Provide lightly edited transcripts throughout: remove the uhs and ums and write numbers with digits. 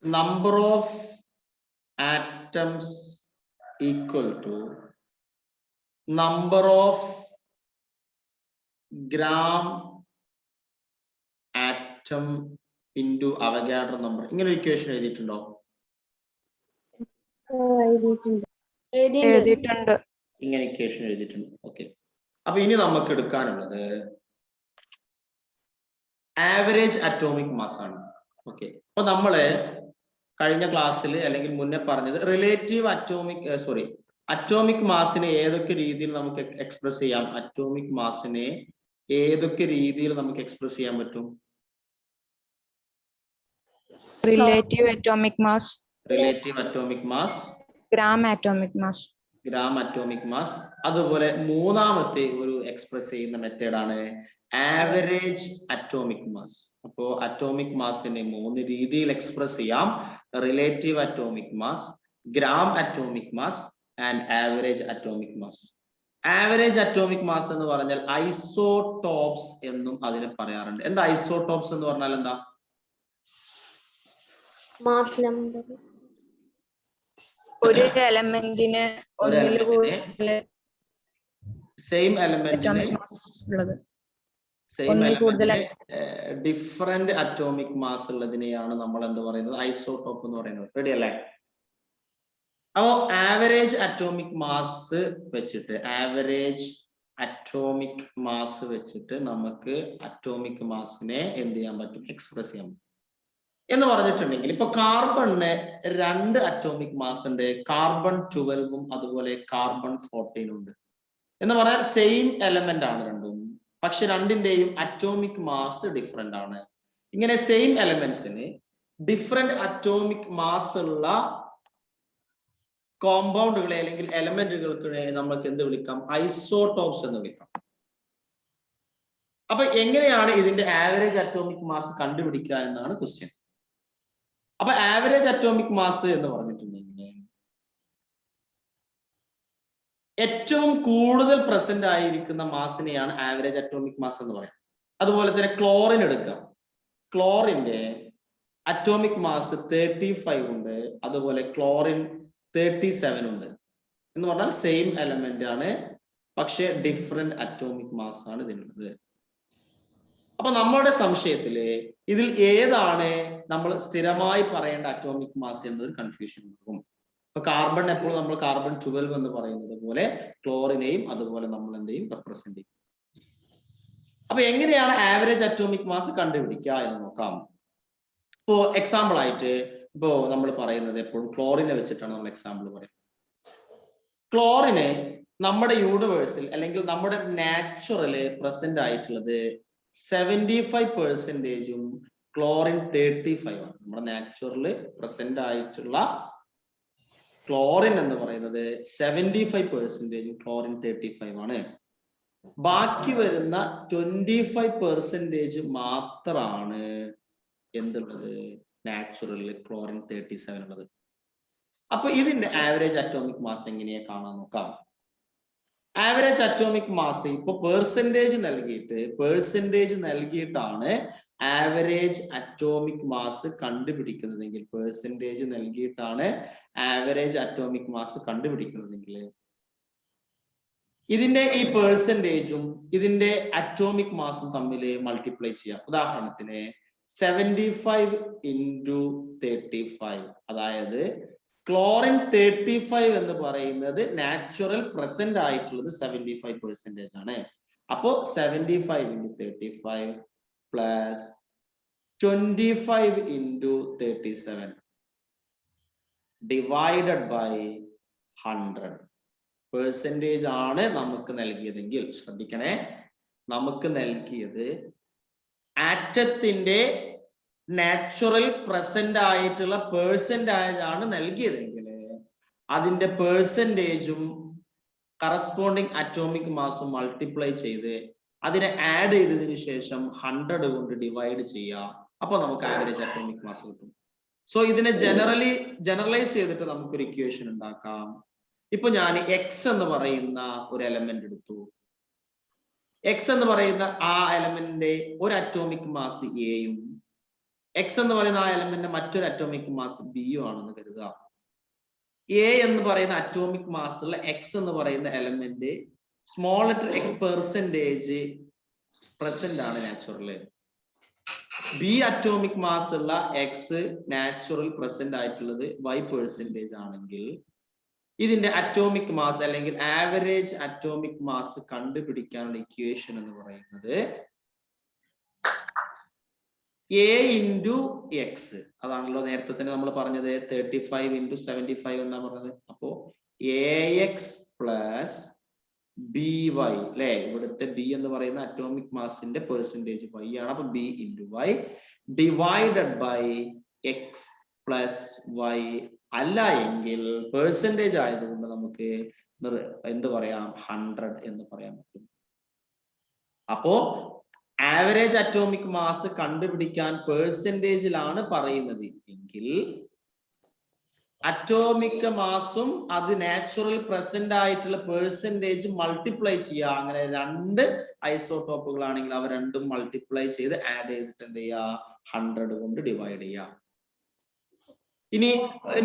number of atoms equal to number of gram atom into Avogadro number. ഇങ്ങനെ ഒരു equation എഴുതിയിട്ടുണ്ടോ? എഴുതിയിട്ടുണ്ട്. ഇങ്ങനെ equation എഴുതിയിട്ടുണ്ട്. ഓക്കെ. അപ്പൊ ഇനി നമുക്ക് എടുക്കാനുള്ളത് ആവറേജ് അറ്റോമിക് മാസ് ആണ്. ഓക്കെ. അപ്പൊ നമ്മള് കഴിഞ്ഞ ക്ലാസ്സിൽ അല്ലെങ്കിൽ മുന്നേ പറഞ്ഞത് റിലേറ്റീവ് അറ്റോമിക് മാസിനെ ഏതൊക്കെ രീതിയിൽ നമുക്ക് എക്സ്പ്രസ് ചെയ്യാം? അറ്റോമിക് മാസിനെ ഏതൊക്കെ രീതിയിൽ നമുക്ക് എക്സ്പ്രസ് ചെയ്യാൻ പറ്റും? Relative atomic mass, gram atomic mass, അതുപോലെ മൂന്നാമത്തെ ഒരു എക്സ്പ്രസ് ചെയ്യുന്ന മെത്തേഡാണ് ആവറേജ് അറ്റോമിക് മാസ്. അപ്പോ അറ്റോമിക് മാസിനെ മൂന്ന് രീതിയിൽ എക്സ്പ്രസ് ചെയ്യാം: relative atomic mass, gram atomic mass and average atomic mass. Average atomic mass എന്ന് പറഞ്ഞാൽ ഐസോടോപ്സ് എന്നും അതിനെ പറയാറുണ്ട്. എന്താ ഐസോടോപ്സ് എന്ന് പറഞ്ഞാൽ? എന്താ? Mass number. ഒരു എലമെന്റിന് സെയിം എലമെന്റിന് ഡിഫറെന്റ് അറ്റോമിക് മാസ് ഉള്ളതിനെയാണ് നമ്മൾ എന്ത് പറയുന്നത്? ഐസോടോപ്പ് എന്ന് പറയുന്നത്. റെഡി അല്ലേ? അപ്പോ ആവറേജ് അറ്റോമിക് മാസ് വെച്ചിട്ട് നമുക്ക് അറ്റോമിക് മാസിനെ എന്ത് ചെയ്യാൻ പറ്റും? എക്സ്പ്രസ് ചെയ്യാൻ പറ്റും. എന്ന് പറഞ്ഞിട്ടുണ്ടെങ്കിൽ ഇപ്പൊ കാർബണിന് 2 അറ്റോമിക് മാസ് ഉണ്ട്. കാർബൺ 12ഉം അതുപോലെ കാർബൺ 14 ഉണ്ട്. എന്ന് പറഞ്ഞാൽ സെയിം എലമെന്റ് ആണ് രണ്ടും, പക്ഷെ രണ്ടിന്റെയും അറ്റോമിക് മാസ് ഡിഫറെന്റ് ആണ്. ഇങ്ങനെ സെയിം എലമെന്റ്സിന് ഡിഫറെന്റ് അറ്റോമിക് മാസ് ഉള്ള കോമ്പൗണ്ടുകളെ അല്ലെങ്കിൽ എലമെന്റുകൾക്ക് നമുക്ക് എന്ത് വിളിക്കാം? ഐസോടോപ്സ് എന്ന് വിളിക്കാം. അപ്പൊ എങ്ങനെയാണ് ഇതിന്റെ ആവറേജ് അറ്റോമിക് മാസ് കണ്ടുപിടിക്കുക എന്നാണ് ക്വസ്റ്റ്യൻ. അപ്പൊ ആവറേജ് അറ്റോമിക് മാസ് എന്ന് പറഞ്ഞിട്ടുണ്ടെങ്കിൽ ഏറ്റവും കൂടുതൽ പ്രസന്റ് ആയിരിക്കുന്ന മാസിനെയാണ് ആവറേജ് അറ്റോമിക് മാസ് എന്ന് പറയാം. അതുപോലെ തന്നെ ക്ലോറിൻ എടുക്കുക. ക്ലോറിന്റെ അറ്റോമിക് മാസ് 35 ഉണ്ട്, അതുപോലെ ക്ലോറിൻ 37 ഉണ്ട്. എന്ന് പറഞ്ഞാൽ സെയിം എലമെന്റ് ആണ്, പക്ഷെ ഡിഫറെന്റ് അറ്റോമിക് മാസ് ആണ് ഇതിനുള്ളത്. അപ്പൊ നമ്മുടെ സംശയത്തില് ഇതിൽ ഏതാണ് നമ്മൾ സ്ഥിരമായി പറയേണ്ട അറ്റോമിക് മാസ് എന്നൊരു കൺഫ്യൂഷൻ ഉണ്ടാകും. ഇപ്പൊ കാർബൺ എപ്പോഴും നമ്മൾ കാർബൺ 12 എന്ന് പറയുന്നത് പോലെ ക്ലോറിനെയും അതുപോലെ നമ്മൾ എന്തെയും റെപ്രസെന്റ് ചെയ്യും. അപ്പൊ എങ്ങനെയാണ് ആവറേജ് അറ്റോമിക് മാസ് കണ്ടുപിടിക്കുക എന്ന് നോക്കാം. ഇപ്പോ എക്സാമ്പിൾ ആയിട്ട് ഇപ്പോ നമ്മൾ പറയുന്നത് എപ്പോഴും ക്ലോറിനെ വെച്ചിട്ടാണ് നമ്മൾ എക്സാമ്പിൾ പറയുന്നത്. ക്ലോറിന് നമ്മുടെ യൂണിവേഴ്സിൽ അല്ലെങ്കിൽ നമ്മുടെ നാച്ചുറല് പ്രസന്റ് ആയിട്ടുള്ളത് 75%ഉം ക്ലോറിൻ 35 ആണ്. നമ്മുടെ നാച്ചുറല് പ്രസന്റ് ആയിട്ടുള്ള ക്ലോറിൻ എന്ന് പറയുന്നത് 75%ഉം ക്ലോറിൻ 35 ആണ്. ബാക്കി വരുന്ന 25% മാത്രമാണ് എന്തുള്ളത്? നാച്ചുറല് ക്ലോറിൻ 37 ഉള്ളത്. അപ്പൊ ഇതിന്റെ ആവറേജ് അറ്റോമിക് മാസ് എങ്ങനെയാ കാണാൻ നോക്കാം. ആവറേജ് അറ്റോമിക് മാസ് ഇപ്പൊ പെർസെന്റേജ് നൽകിയിട്ടാണ് ആവറേജ് അറ്റോമിക് മാസ് കണ്ടുപിടിക്കുന്നതെങ്കിൽ ഇതിന്റെ ഈ പെർസെന്റേജും ഇതിന്റെ അറ്റോമിക് മാസും തമ്മിൽ മൾട്ടിപ്ലൈ ചെയ്യാം. ഉദാഹരണത്തിന് 75 into 35, അതായത് ക്ലോറിൻ 35 എന്ന് പറയുന്നത് നാച്ചുറൽ പ്രസന്റ് ആയിട്ടുള്ളത് 75% ആണ്. അപ്പോ 75 into 35 plus 25 into 37 divided by 100 percentage ആണ് നമുക്ക് നൽകിയതെങ്കിൽ, ശ്രദ്ധിക്കണേ, നമുക്ക് നൽകിയത് ആറ്റത്തിന്റെ നാച്ചുറൽ പ്രസന്റ് ആയിട്ടുള്ള പെർസെന്റേജ് ആണ് നൽകിയതെങ്കിൽ അതിന്റെ പെർസെന്റേജും കറസ്പോണ്ടിങ് അറ്റോമിക് മാസും മൾട്ടിപ്ലൈ ചെയ്ത് അതിനെ ആഡ് ചെയ്തതിനു ശേഷം 100 കൊണ്ട് ഡിവൈഡ് ചെയ്യുക. അപ്പൊ നമുക്ക് ആവറേജ് അറ്റോമിക് മാസ് കിട്ടും. സോ ഇതിനെ ജനറലൈസ് ചെയ്തിട്ട് നമുക്കൊരു ഇക്വേഷൻ ഉണ്ടാക്കാം. ഇപ്പൊ ഞാൻ എക്സ് എന്ന് പറയുന്ന ഒരു എലമെന്റ് എടുത്തു. എക്സ് എന്ന് പറയുന്ന ആ എലമെന്റിന്റെ ഒരു അറ്റോമിക് മാസ് എയും എക്സ് എന്ന് പറയുന്ന ആ എലമെന്റ് മറ്റൊരു അറ്റോമിക് മാസ് ബിയും ആണെന്ന് കരുതുക. എ എന്ന് പറയുന്ന അറ്റോമിക് മാസ് ഉള്ള എക്സ് എന്ന് പറയുന്ന element small letter X percentage present ആണ് നാച്ചുറൽ. ബി അറ്റോമിക് മാസ് ഉള്ള എക്സ് നാച്ചുറൽ പ്രസന്റ് ആയിട്ടുള്ളത് y പെർസെന്റേജ് ആണെങ്കിൽ ഇതിന്റെ അറ്റോമിക് മാസ് അല്ലെങ്കിൽ ആവറേജ് അറ്റോമിക് മാസ് കണ്ടുപിടിക്കാനുള്ള ഇക്വേഷൻ എന്ന് പറയുന്നത് a ഇൻറ്റു എക്സ്. അതാണല്ലോ നേരത്തെ തന്നെ നമ്മൾ പറഞ്ഞത് 35 ഇൻറ്റു 75 എന്നാ പറഞ്ഞത്. അപ്പോ ax പ്ലസ് ബി വൈ അല്ലെ, ഇവിടുത്തെ ബി എന്ന് പറയുന്ന അറ്റോമിക് മാസിന്റെ പെർസെന്റേജ് y ആണ്. അപ്പൊ B into Y divided by X plus Y. അല്ല എങ്കിൽ പെർസെന്റേജ് ആയതുകൊണ്ട് നമുക്ക് എന്ത് പറയാം, 100 എന്ന് പറയാൻ പറ്റും. അപ്പോ ആവറേജ് അറ്റോമിക് മാസ് കണ്ടുപിടിക്കാൻ പെർസെന്റേജിലാണ് പറയുന്നത് എങ്കിൽ അറ്റോമിക് മാസും അത് നാച്ചുറൽ പ്രസന്റ് ആയിട്ടുള്ള പെർസെന്റേജ് മൾട്ടിപ്ലൈ ചെയ്യുക. അങ്ങനെ രണ്ട് ഐസോടോപ്പുകളാണെങ്കിൽ അവ രണ്ടും മൾട്ടിപ്ലൈ ചെയ്ത് ആഡ് ചെയ്തിട്ട് എന്ത് ചെയ്യുക, 100 കൊണ്ട് ഡിവൈഡ് ചെയ്യുക. ഇനി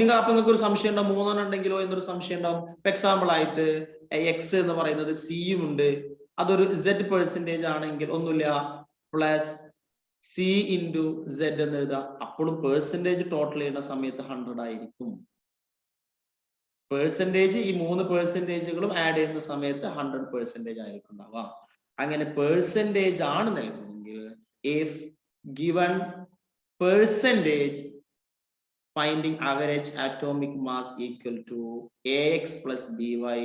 നിങ്ങൾക്ക് ഒരു സംശയം ഉണ്ടാവും, 3 ഉണ്ടെങ്കിലോ എന്നൊരു സംശയം ഉണ്ടാവും. എക്സാമ്പിൾ ആയിട്ട് എക്സ് എന്ന് പറയുന്നത് സിയും ഉണ്ട്, അതൊരു Z പെർസെന്റേജ് ആണെങ്കിൽ ഒന്നുമില്ല, പ്ലസ് സി ഇൻറ്റു Z എന്ന് എഴുതാം. അപ്പോഴും പെർസെന്റേജ് ടോട്ടൽ ചെയ്യുന്ന സമയത്ത് 100 ആയിരിക്കും. പെർസെന്റേജ് ഈ 3 പെർസെന്റേജുകളും ആഡ് ചെയ്യുന്ന സമയത്ത് 100% ആയിരിക്കും ഉണ്ടാവുക. അങ്ങനെ പെർസെന്റേജ് ആണ് നൽകുമെങ്കിൽ if given percentage finding average atomic mass equal to ax plus by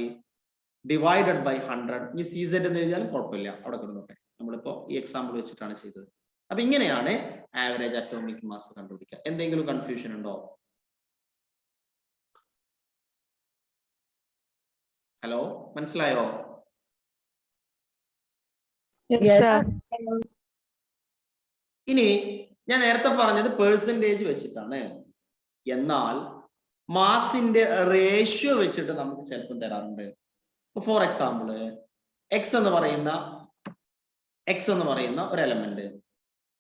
divided by 100. ഇനി CZ എന്ന് എഴുതിയാൽ കുഴപ്പമില്ല, അവിടെ കിടന്നോട്ടെ. നമ്മളിപ്പോ ഈ എക്സാമ്പിൾ വെച്ചിട്ടാണ് ചെയ്തത്. അപ്പൊ ഇങ്ങനെയാണ് ആവറേജ് അറ്റോമിക് മാസ് കണ്ടുപിടിക്കുക. എന്തെങ്കിലും കൺഫ്യൂഷൻ ഉണ്ടോ? ഹലോ, മനസ്സിലായോ? ഇനി ഞാൻ നേരത്തെ പറഞ്ഞത് പെർസെന്റേജ് വെച്ചിട്ടാണ്. എന്നാൽ മാസിന്റെ റേഷ്യോ വെച്ചിട്ട് നമുക്ക് ചിലപ്പോൾ തരാറുണ്ട്. ഫോർ എക്സാമ്പിൾ എക്സ് എന്ന് പറയുന്ന ഒരു എലമെന്റ്,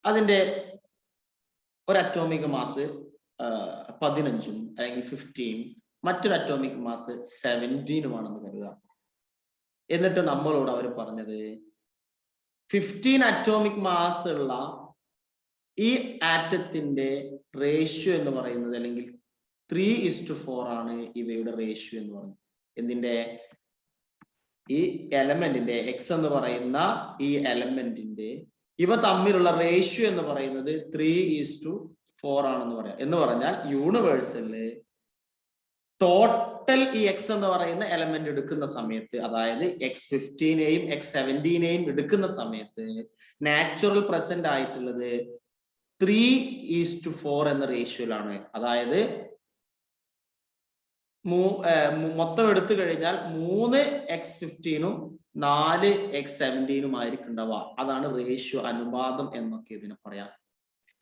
അതിന്റെ ഒരു അറ്റോമിക് മാസ് 15 അല്ലെങ്കിൽ 15, മറ്റൊരു അറ്റോമിക് മാസ് 17 ആണെന്ന് കരുതുക. എന്നിട്ട് നമ്മളോട് അവർ പറഞ്ഞത് 15 അറ്റോമിക് മാസ് ഉള്ള ഈ ആറ്റത്തിന്റെ റേഷ്യോ എന്ന് പറയുന്നത് അല്ലെങ്കിൽ 3:4 ആണ് ഇവയുടെ റേഷ്യോ എന്ന് പറഞ്ഞു. എന്തിന്റെ? ഈ എലമെന്റിന്റെ എക്സ് എന്ന് പറയുന്ന ഈ എലമെന്റിന്റെ ഇവ തമ്മിലുള്ള റേഷ്യോ എന്ന് പറയുന്നത് 3:4 ആണെന്ന് പറയാം. എന്ന് പറഞ്ഞാൽ യൂണിവേഴ്സല് ടോട്ടൽ ഈ എക്സ് എന്ന് പറയുന്ന എലമെന്റ് എടുക്കുന്ന സമയത്ത്, അതായത് X15നെയും X17നെയും എടുക്കുന്ന സമയത്ത് നാച്ചുറൽ പ്രസന്റ് ആയിട്ടുള്ളത് 3:4 എന്ന റേഷ്യോയിലാണ്. അതായത് മൊത്തം എടുത്തു കഴിഞ്ഞാൽ 3 X15ഉം 4 X17ഉം ആയിരിക്കും ഉണ്ടാവുക. അതാണ് റേഷ്യോ, അനുപാതം എന്നൊക്കെ ഇതിനെ പറയാം.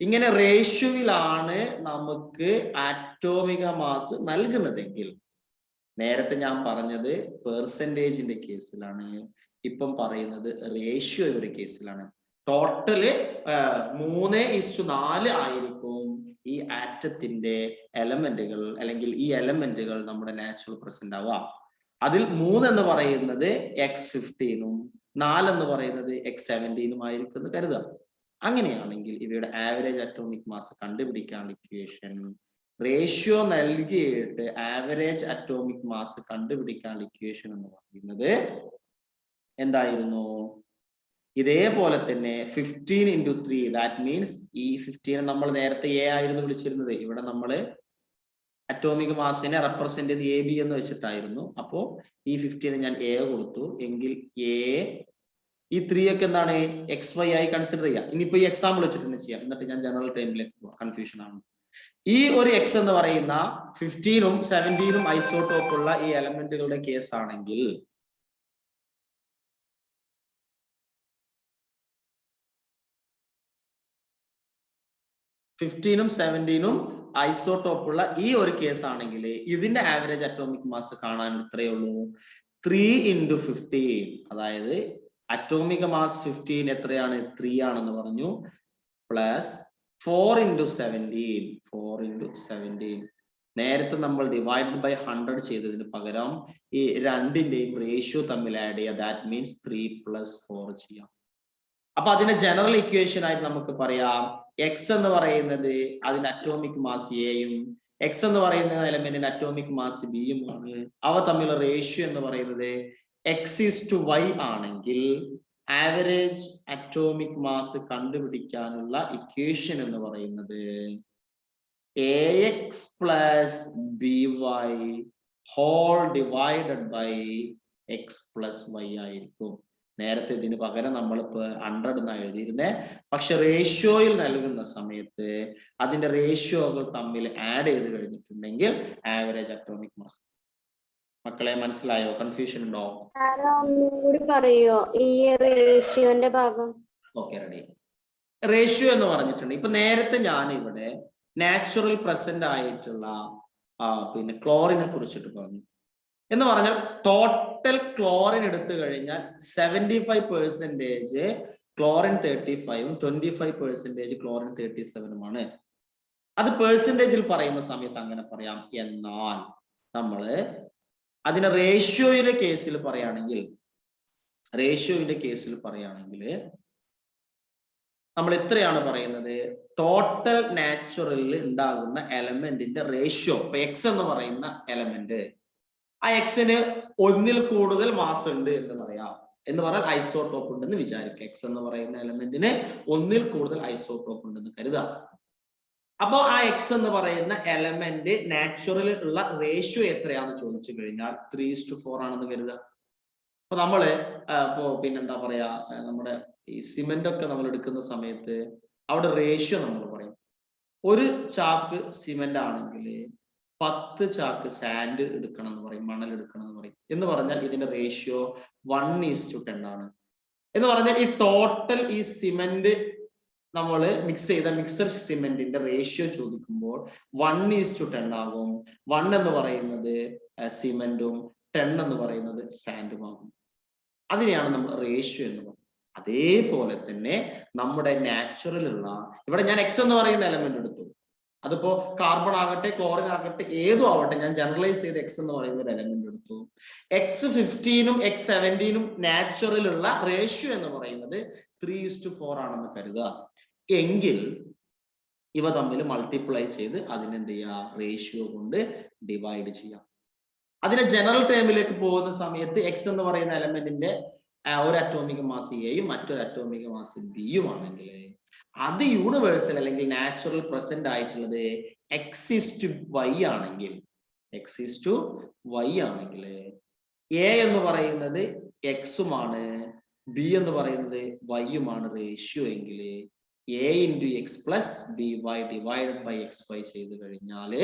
ഇങ്ങനെ റേഷ്യോയിലാണ് നമുക്ക് ആറ്റോമിക മാസ് നൽകുന്നതെങ്കിൽ, നേരത്തെ ഞാൻ പറഞ്ഞത് പെർസെന്റേജിന്റെ കേസിലാണ്, ഇപ്പം പറയുന്നത് റേഷ്യോയുടെ കേസിലാണ്. ടോട്ടല് 3:4 ആയിരിക്കും ഈ ആറ്റത്തിന്റെ എലമെന്റുകൾ, അല്ലെങ്കിൽ ഈ എലമെന്റുകൾ നമ്മുടെ നാച്ചുറൽ പ്രസന്റ് ആവുക. അതിൽ 3 എന്ന് പറയുന്നത് X15ഉം 4 എന്ന് പറയുന്നത് X17ഉം ആയിരിക്കും എന്ന് കരുതാം. അങ്ങനെയാണെങ്കിൽ ഇവയുടെ ആവറേജ് അറ്റോമിക് മാസ് കണ്ടുപിടിക്കാനുള്ള ഇക്വേഷൻ, റേഷ്യോ നൽകിയിട്ട് ആവറേജ് അറ്റോമിക് മാസ് കണ്ടുപിടിക്കാനുള്ള ഇക്വേഷൻ എന്ന് പറയുന്നത് എന്തായിരുന്നു? ഇതേപോലെ തന്നെ 15 into 3, ദാറ്റ് മീൻസ് ഈ 15 നമ്മൾ നേരത്തെ എ ആയിരുന്നു വിളിച്ചിരുന്നത്. ഇവിടെ നമ്മൾ അറ്റോമിക് മാസിനെ റെപ്രസെന്റ് ചെയ്ത് AB എന്ന് വെച്ചിട്ടായിരുന്നു. അപ്പോ ഈ 15 ഞാൻ എ കൊടുത്തു എങ്കിൽ എ, ഈ 3 ഒക്കെ എന്താണ്, XY ആയി കൺസിഡർ ചെയ്യാം. ഇനിയിപ്പോ ഈ എക്സാമ്പിൾ വെച്ചിട്ട് തന്നെ ചെയ്യാം, എന്നിട്ട് ഞാൻ ജനറൽ ടൈമിലേക്ക് പോവാം, കൺഫ്യൂഷൻ ആണ്. ഈ ഒരു എക്സ് എന്ന് പറയുന്ന 15ഉം 17ഉം ഐസോടോപ്പ് ഉള്ള ഈ എലമെന്റുകളുടെ കേസ് ആണെങ്കിൽ ഐസോടോപ്പ് ഉള്ള ഈ ഒരു കേസ് ആണെങ്കിൽ ഇതിന്റെ ആവറേജ് അറ്റോമിക് മാസ് കാണാൻ ഇത്രയേ ഉള്ളൂ, 3 into 15. അതായത് അറ്റോമിക് മാസ് 15 എത്രയാണ്? 3 ആണെന്ന് പറഞ്ഞു, പ്ലസ് 4 into 17. 4 into 17. നേരത്തെ നമ്മൾ ഡിവൈഡ് ബൈ 100 ചെയ്തതിന് പകരം ഈ രണ്ടിന്റെയും റേഷ്യോ തമ്മിൽ ആഡ് ചെയ്യുക. ദാറ്റ് മീൻസ് 3 + 4 ചെയ്യാം. അപ്പൊ അതിനെ ജനറൽ ഇക്വേഷൻ ആയിട്ട് നമുക്ക് പറയാം എക്സ് എന്ന് പറയുന്നത് അതിന്റെ അറ്റോമിക് മാസ് എയും എക്സ് എന്ന് പറയുന്ന എലമെന്റിന്റെ അറ്റോമിക് മാസ് ബിയും ആണ്. അവ തമ്മിലുള്ള റേഷ്യോ എന്ന് പറയുന്നത് x:y ആണെങ്കിൽ ആവറേജ് അറ്റോമിക് മാസ് കണ്ടുപിടിക്കാനുള്ള ഇക്വേഷൻ എന്ന് പറയുന്നത് ax + by whole divided by x + y ആയിരിക്കും. നേരത്തെ ഇതിന് പകരം നമ്മളിപ്പോ 100 എന്നാണ് എഴുതിയിരുന്നേ. പക്ഷെ റേഷ്യോയിൽ നൽകുന്ന സമയത്ത് അതിന്റെ റേഷ്യോകൾ തമ്മിൽ ആഡ് ചെയ്ത് കഴിഞ്ഞിട്ടുണ്ടെങ്കിൽ ആവറേജ് അറ്റോമിക് മാസ്. മക്കളെ മനസ്സിലായോ? കൺഫ്യൂഷൻ ഉണ്ടോ? പറയോ ഈ റേഷ്യോന്റെ ഭാഗം? Okay, ready. റേഷ്യോ എന്ന് പറഞ്ഞിട്ടുണ്ട്. ഇപ്പൊ നേരത്തെ ഞാൻ ഇവിടെ നാച്ചുറൽ പ്രസന്റ് ആയിട്ടുള്ള പിന്നെ ക്ലോറിനെ കുറിച്ചിട്ട് പറഞ്ഞു. എന്ന് പറഞ്ഞാൽ ടോട്ടൽ ക്ലോറിൻ എടുത്തു കഴിഞ്ഞാൽ 75% ക്ലോറിൻ 35-ഉം 25% ക്ലോറിൻ 37-ഉമാണ്. അത് പെർസെൻറ്റേജിൽ പറയുന്ന സമയത്ത് അങ്ങനെ പറയാം. എന്നാൽ നമ്മള് അതിനെ റേഷ്യോയുടെ കേസിൽ പറയുകയാണെങ്കിൽ നമ്മൾ എത്രയാണ് പറയുന്നത്? ടോട്ടൽ നാച്ചുറലിൽ ഉണ്ടാകുന്ന എലമെന്റിന്റെ റേഷ്യോ. ഇപ്പൊ എക്സ് എന്ന് പറയുന്ന എലമെന്റ്, ആ എക്സിന് 1-ൽ കൂടുതൽ മാസ് ഉണ്ട് എന്ന് പറയാം. എന്ന് പറഞ്ഞാൽ ഐസോടോപ്പ് ഉണ്ടെന്ന് വിചാരിക്കുക. എക്സ് എന്ന് പറയുന്ന എലമെന്റിന് 1-ൽ കൂടുതൽ ഐസോടോപ്പ് ഉണ്ടെന്ന് കരുതുക. അപ്പോ ആ എക്സ് എന്ന് പറയുന്ന എലമെന്റ് നാച്ചുറലിൽ ഉള്ള റേഷ്യോ എത്രയാണെന്ന് ചോദിച്ചു കഴിഞ്ഞാൽ 3:4 ആണെന്ന് കരുതുക. അപ്പൊ നമ്മള് പിന്നെന്താ പറയാ, നമ്മുടെ ഈ സിമെന്റ് ഒക്കെ നമ്മൾ എടുക്കുന്ന സമയത്ത് അവിടെ റേഷ്യോ നമ്മൾ പറയും. ഒരു ചാക്ക് സിമെന്റ് ആണെങ്കിൽ 10 ചാക്ക് സാൻഡ് എടുക്കണം എന്ന് പറയും, മണൽ എടുക്കണം എന്ന് പറയും. എന്ന് പറഞ്ഞാൽ ഇതിന്റെ റേഷ്യോ 1:10 ആണ്. എന്ന് പറഞ്ഞാൽ ഈ ടോട്ടൽ ഈ സിമെന്റ് നമ്മൾ മിക്സ് ചെയ്ത മിക്സർ സിമെന്റിന്റെ റേഷ്യോ ചോദിക്കുമ്പോൾ 1:10 ആകും. 1 എന്ന് പറയുന്നത് സിമെന്റും 10 എന്ന് പറയുന്നത് സാൻഡും ആകും. അതിനെയാണ് നമ്മൾ റേഷ്യോ എന്ന് പറയുന്നത്. അതേപോലെ തന്നെ നമ്മുടെ നാച്ചുറലുള്ള, ഇവിടെ ഞാൻ എക്സ് എന്ന് പറയുന്ന എലമെന്റ് എടുത്തു. അതിപ്പോ കാർബൺ ആകട്ടെ ക്ലോറിൻ ആകട്ടെ ഏതും ആവട്ടെ, ഞാൻ ജനറലൈസ് ചെയ്ത് എക്സ് എന്ന് പറയുന്ന ഒരു എലമെന്റ് എടുത്തു. x15-ഉം x17-ഉം നാച്ചുറലുള്ള റേഷ്യോ എന്ന് പറയുന്നത് 3:4 ആണെന്ന് കരുതുക. എങ്കിൽ ഇവ തമ്മിൽ മൾട്ടിപ്ലൈ ചെയ്ത് അതിനെന്ത് ചെയ്യാം? റേഷ്യോ കൊണ്ട് ഡിവൈഡ് ചെയ്യാം. അതിനെ ജനറൽ ടേമിലേക്ക് പോകുന്ന സമയത്ത് എക്സ് എന്ന് പറയുന്ന എലമെന്റിന്റെ ഒരു അറ്റോമിക് മാസ് എയും മറ്റൊരു അറ്റോമിക് മാസ് ബിയും ആണെങ്കിൽ അത് യൂണിവേഴ്സൽ അല്ലെങ്കിൽ നാച്ചുറൽ പ്രസന്റ് ആയിട്ടുള്ളത് x:y ആണെങ്കിൽ എ എന്ന് പറയുന്നത് എക്സുമാണ്, ബി എന്ന് പറയുന്നത് വൈയുമാണ് റേഷ്യോ എങ്കിൽ a*x + by divided by xy ചെയ്ത് കഴിഞ്ഞാല്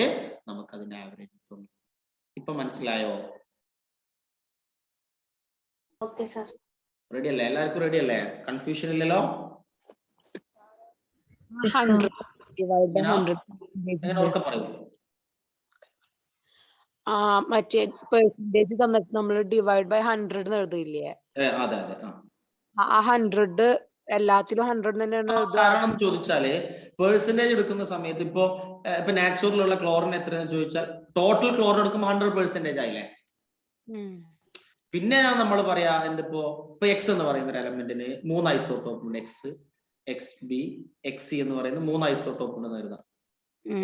നമുക്ക് അതിന്റെ ആവറേജ് കിട്ടും. ഇപ്പൊ മനസ്സിലായോ? Okay sir. റെഡി അല്ലേ? എല്ലാവർക്കും റെഡി അല്ലേ? കൺഫ്യൂഷൻ ഇല്ലല്ലോ? മറ്റേ പെർസെന്റേജ് തന്നിട്ട് നമ്മൾ ഡിവൈഡ് ബൈ 100 എഴുതില്ലേ? അതെ. ആ 100 എല്ലാത്തിലും 100 തന്നെയാണ്. കാരണം ചോദിച്ചാല് പെർസെന്റേജ് എടുക്കുന്ന സമയത്ത് ഇപ്പൊ നാച്ചുറലുള്ള ക്ലോറിൻ എത്രയാന്ന് ചോദിച്ചാൽ ടോട്ടൽ ക്ലോറിൻ എടുക്കുമ്പോൾ 100% ആയില്ലേ? പിന്നെ നമ്മൾ പറയാ എന്തിപ്പോ ഇപ്പൊ എക്സ് എന്ന് പറയുന്ന ഒരു എലമെന്റിന് 3 ഐസോടോപ്പ് ഉണ്ട്. X, X B, X C എന്ന് പറയുന്ന 3 ഐസോടോപ്പ് ഉണ്ടെന്ന് കരുതാം.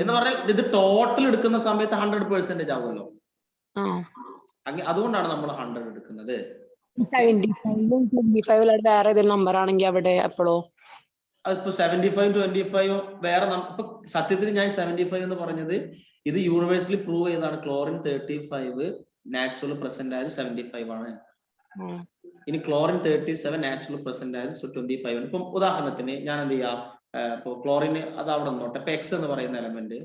എന്ന് പറഞ്ഞാൽ ഇത് ടോട്ടൽ എടുക്കുന്ന സമയത്ത് 100% ആവുമല്ലോ. അതുകൊണ്ടാണ് നമ്മൾ 100 എടുക്കുന്നത്. 75 വേറെ ഏതെങ്കിലും നമ്പർ ആണെങ്കിൽ അവിടെ എപ്പോഴോ അതിപ്പോ 75-25 വേറെ ഇപ്പൊ സത്യത്തിൽ ഞാൻ 75 എന്ന് പറഞ്ഞത് ഇത് യൂണിവേഴ്സലി പ്രൂവ് ചെയ്താണ്. ക്ലോറിൻ 35 നാച്ചുറൽ പ്രസന്റ് ആയത് 75 ആണ്. ഇനി ക്ലോറിൻ 37 നാച്ചുറൽ പ്രസന്റ് ആയത് 25 ആണ്. ഇപ്പം ഉദാഹരണത്തിന് ഞാൻ എന്ത് ചെയ്യാം, ഇപ്പൊ ക്ലോറിന് അത് അവിടെ നോട്ടെ. ഇപ്പൊ എക്സ് എന്ന് പറയുന്ന എലമെന്റ്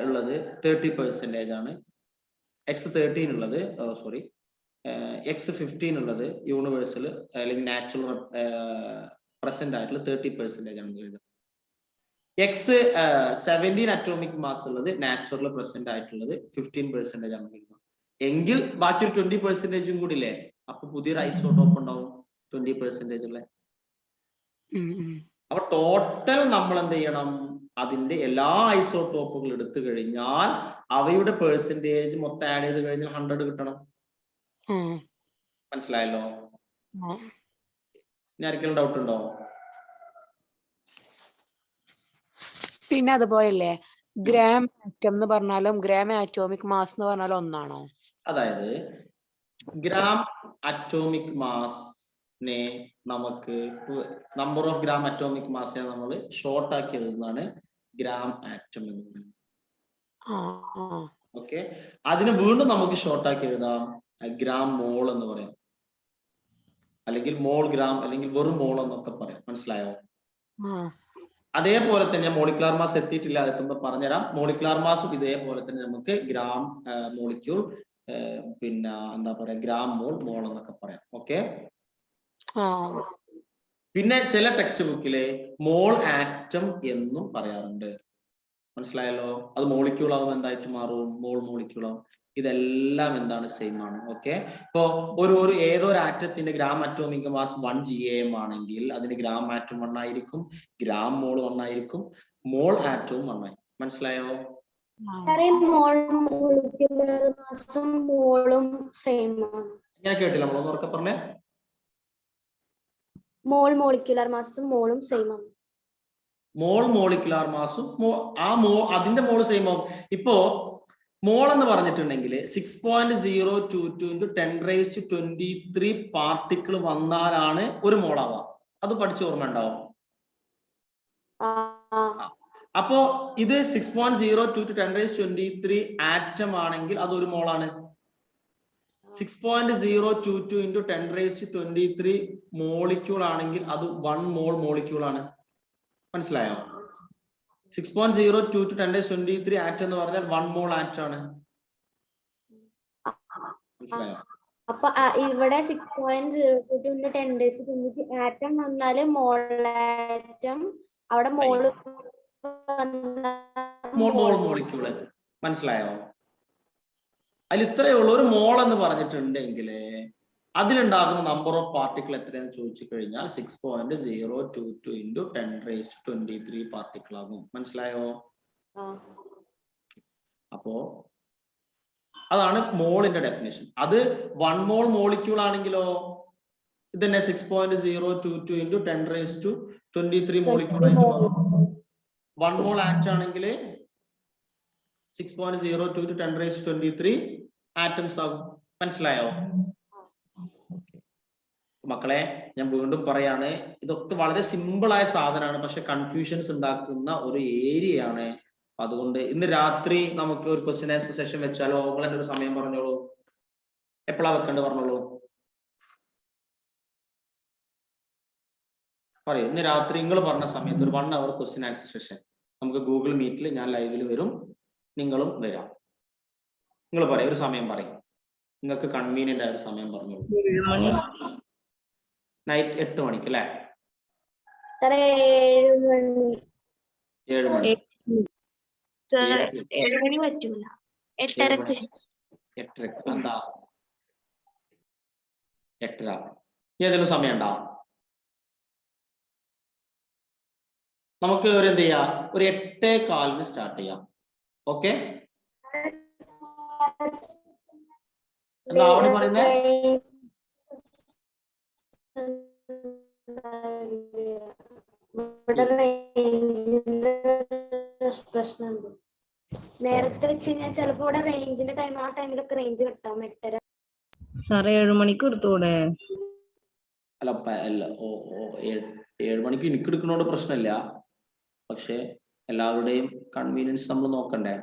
ഉള്ളത് 30% ആണ്. x13 ഉള്ളത് x15 ഉള്ളത് യൂണിവേഴ്സൽ അല്ലെങ്കിൽ നാച്ചുറൽ പ്രസന്റ് ആയിട്ടുള്ള 30% ആണ് എഴുതുന്നത്. x17 അറ്റോമിക് മാസ് ഉള്ളത് നാച്ചുറൽ പ്രസന്റ് ആയിട്ടുള്ളത് 15% ആണ് എഴുതുന്നത്. എങ്കിൽ ബാക്കി ഒരു 20% കൂടി ഇല്ലേ? അപ്പൊ പുതിയൊരു ഐസോടോപ്പ് ഉണ്ടാവും 20% ഉള്ള. അപ്പൊ ടോട്ടൽ നമ്മൾ എന്ത് ചെയ്യണം? അതിന്റെ എല്ലാ ഐസോടോപ്പുകൾ എടുത്തു കഴിഞ്ഞാൽ അവയുടെ പെർസെന്റേജ് മൊത്തം ആഡ് ചെയ്ത് കഴിഞ്ഞാൽ 100 കിട്ടണം. മനസ്സിലായല്ലോ? ഇനി ആർക്കെങ്കിലും ഡൗട്ട് ഉണ്ടോ? പിന്നെ അതുപോലെയല്ലേ ഗ്രാം ആറ്റം എന്ന് പറഞ്ഞാലും ഗ്രാം ആറ്റോമിക് മാസ് എന്ന് പറഞ്ഞാലും ഒന്നാണോ? അതായത് ഗ്രാം അറ്റോമിക് മാസിനെ നമുക്ക് നമ്പർ ഓഫ് ഗ്രാം അറ്റോമിക് മാസിനെ നമ്മൾ ഷോർട്ട് ആക്കി എഴുതുന്നതാണ് ഗ്രാം ആറ്റം എന്ന് പറയുന്നത്. ഓക്കെ, അതിന് വീണ്ടും നമുക്ക് ഷോർട്ട് ആക്കി എഴുതാം ഗ്രാം മോൾ എന്ന് പറയാം, അല്ലെങ്കിൽ മോൾ ഗ്രാം, അല്ലെങ്കിൽ വെറും മോൾ എന്നൊക്കെ പറയാം. മനസ്സിലായോ? അതേപോലെ തന്നെ മോളിക്കുലാർ മാസ് എത്തിയിട്ടില്ല, എത്തുമ്പോൾ പറഞ്ഞുതരാം. മോളിക്കുലാർ മാസും ഇതേപോലെ തന്നെ നമുക്ക് ഗ്രാം മോളിക്യൂൾ പിന്നെ എന്താ പറയാ ഗ്രാം മോൾ മോൾ എന്നൊക്കെ പറയാം. ഓക്കെ, പിന്നെ ചില ടെക്സ്റ്റ് ബുക്കില് മോൾ ആറ്റം എന്നും പറയാറുണ്ട്. മനസ്സിലായല്ലോ? അത് മോളിക്യൂൾ ആവും എന്തായിട്ട് മാറും? മോൾ മോളിക്യൂൾ ആവും. ഇതെല്ലാം എന്താണ്? സെയിം ആണ്. ഓക്കെ, ഇപ്പോ ഒരു ഏതോ ഒരു ആറ്റത്തിന്റെ ഗ്രാം അറ്റോമിക് മാസ് 1 GAM ആണെങ്കിൽ അതിന് ഗ്രാം ആറ്റം 1 ആയിരിക്കും, ഗ്രാം മോൾ 1 ആയിരിക്കും, മോൾ ആറ്റവും 1 ആയിരിക്കും. മനസ്സിലായോ? മോൾ മോളിക്യുലർ മാസും മോളും സെയിം ആണ്. ഞാൻ കേട്ടില്ല, നമ്മളൊന്ന് ഉറക്കെ പറഞ്ഞേ. മോൾ മോളിക്യുലർ മാസും മോളും സെയിം ആണ്. മോൾ മോളിക്കുലാർ മാസും അതിന്റെ മോള് സെയിം ആവും. ഇപ്പോ മോൾ എന്ന് പറഞ്ഞിട്ടുണ്ടെങ്കിൽ 6.022 into 10⁻23 പാർട്ടിക്കിൾ വന്നാലാണ് ഒരു മോൾ ആവുക. അത് പഠിച്ച ഓർമ്മ ഉണ്ടാവും. അപ്പോ ഇത് 6.022 to 10⁻23 ആറ്റം ആണെങ്കിൽ അത് ഒരു മോളാണ്. 6.022 into 10⁻23 മോളിക്യൂൾ ആണെങ്കിൽ അത് 1 മോൾ മോളിക്യൂൾ ആണ്. മനസ്സിലായോ? 6.022 to 10⁻23 ആറ്റം എന്ന് പറഞ്ഞാൽ 1 മോൾ ആറ്റം ആണ്. മനസ്സിലായോ? അപ്പൊ ഇവിടെ 6.022 into 10⁻23 ആറ്റം വന്നാല് മോൾ ആറ്റം, അവിടെ മോള് മോൾ മോളിക്യൂള്. മനസ്സിലായോ? അതിൽ ഇത്രയേ ഉള്ളൂ. ഒരു മോൾ എന്ന് പറഞ്ഞിട്ടുണ്ടെങ്കിൽ അതിലുണ്ടാകുന്ന നമ്പർ ഓഫ് പാർട്ടിക്കിൾ എത്രയാന്ന് ചോദിച്ചു കഴിഞ്ഞാൽ 6.022 into 10⁻23 പാർട്ടിക്കിൾ ആകും. മനസ്സിലായോ? അപ്പോ അതാണ് മോളിന്റെ ഡെഫിനേഷൻ. അത് 1 മോൾ മോളിക്യൂൾ ആണെങ്കിലോ ഇതന്നെ 6.022 into 10⁻23 മോളിക്യൂൾ ആയിട്ട് മാറും. 1 മോൾ ആറ്റം ആണെങ്കിൽ 6.022 to 10⁻23 ആറ്റംസ് ആകും. മനസ്സിലായോ? മക്കളെ, ഞാൻ വീണ്ടും പറയാണ്, ഇതൊക്കെ വളരെ സിമ്പിൾ ആയ സാധനമാണ്, പക്ഷെ കൺഫ്യൂഷൻസ് ഉണ്ടാക്കുന്ന ഒരു ഏരിയയാണ്. അതുകൊണ്ട് ഇന്ന് രാത്രി നമുക്ക് ഒരു ക്വസ്റ്റ്യൻ ആൻസർ സെഷൻ വെച്ചാലോ? നിങ്ങളെന്റെ ഒരു സമയം പറഞ്ഞോളൂ, എപ്പോഴാ വെക്കേണ്ടത് പറഞ്ഞോളൂ. പറയൂ, ഇന്ന് രാത്രി നിങ്ങൾ പറഞ്ഞ സമയത്ത് ഒരു 1 hour ക്വസ്റ്റ്യൻ ആൻസർ സെഷൻ നമുക്ക് ഗൂഗിൾ മീറ്റിൽ ഞാൻ ലൈവിൽ വരും, നിങ്ങളും വരാം. നിങ്ങൾ പറയും, ഒരു സമയം പറയും, നിങ്ങൾക്ക് കൺവീനിയന്റ് ആയ ഒരു സമയം പറഞ്ഞോളൂ. നൈറ്റ് 8 മണിക്ക് അല്ലേ? 7 മണി. 7 മണി പറ്റൂല, 8:30. 8:30 എന്താ 8:30? ഏതെങ്കിലും സമയം ഉണ്ടോ? നമുക്ക് ഒരു എന്ത് ചെയ്യാം, ഒരു 8:15 സ്റ്റാർട്ട് ചെയ്യാം. ഓക്കെ, എന്താ അവിടെ പറയുന്നേ? പ്രശ്നമുണ്ട്. നേരത്തെ വെച്ച് കഴിഞ്ഞാൽ ചിലപ്പോ ഇവിടെ റേഞ്ചിന്റെ ടൈം, ആ ടൈമിലൊക്കെ റേഞ്ച് കിട്ടാം. 8:30. സാറേ 7 മണിക്ക് എടുത്തൂടെ? അല്ല 7 മണിക്ക് എനിക്ക് എടുക്കുന്നോണ്ട് പ്രശ്നമില്ല, പക്ഷെ എല്ലാവരുടെയും കൺവീനിയൻസ് നമ്മൾ നോക്കണ്ടേ.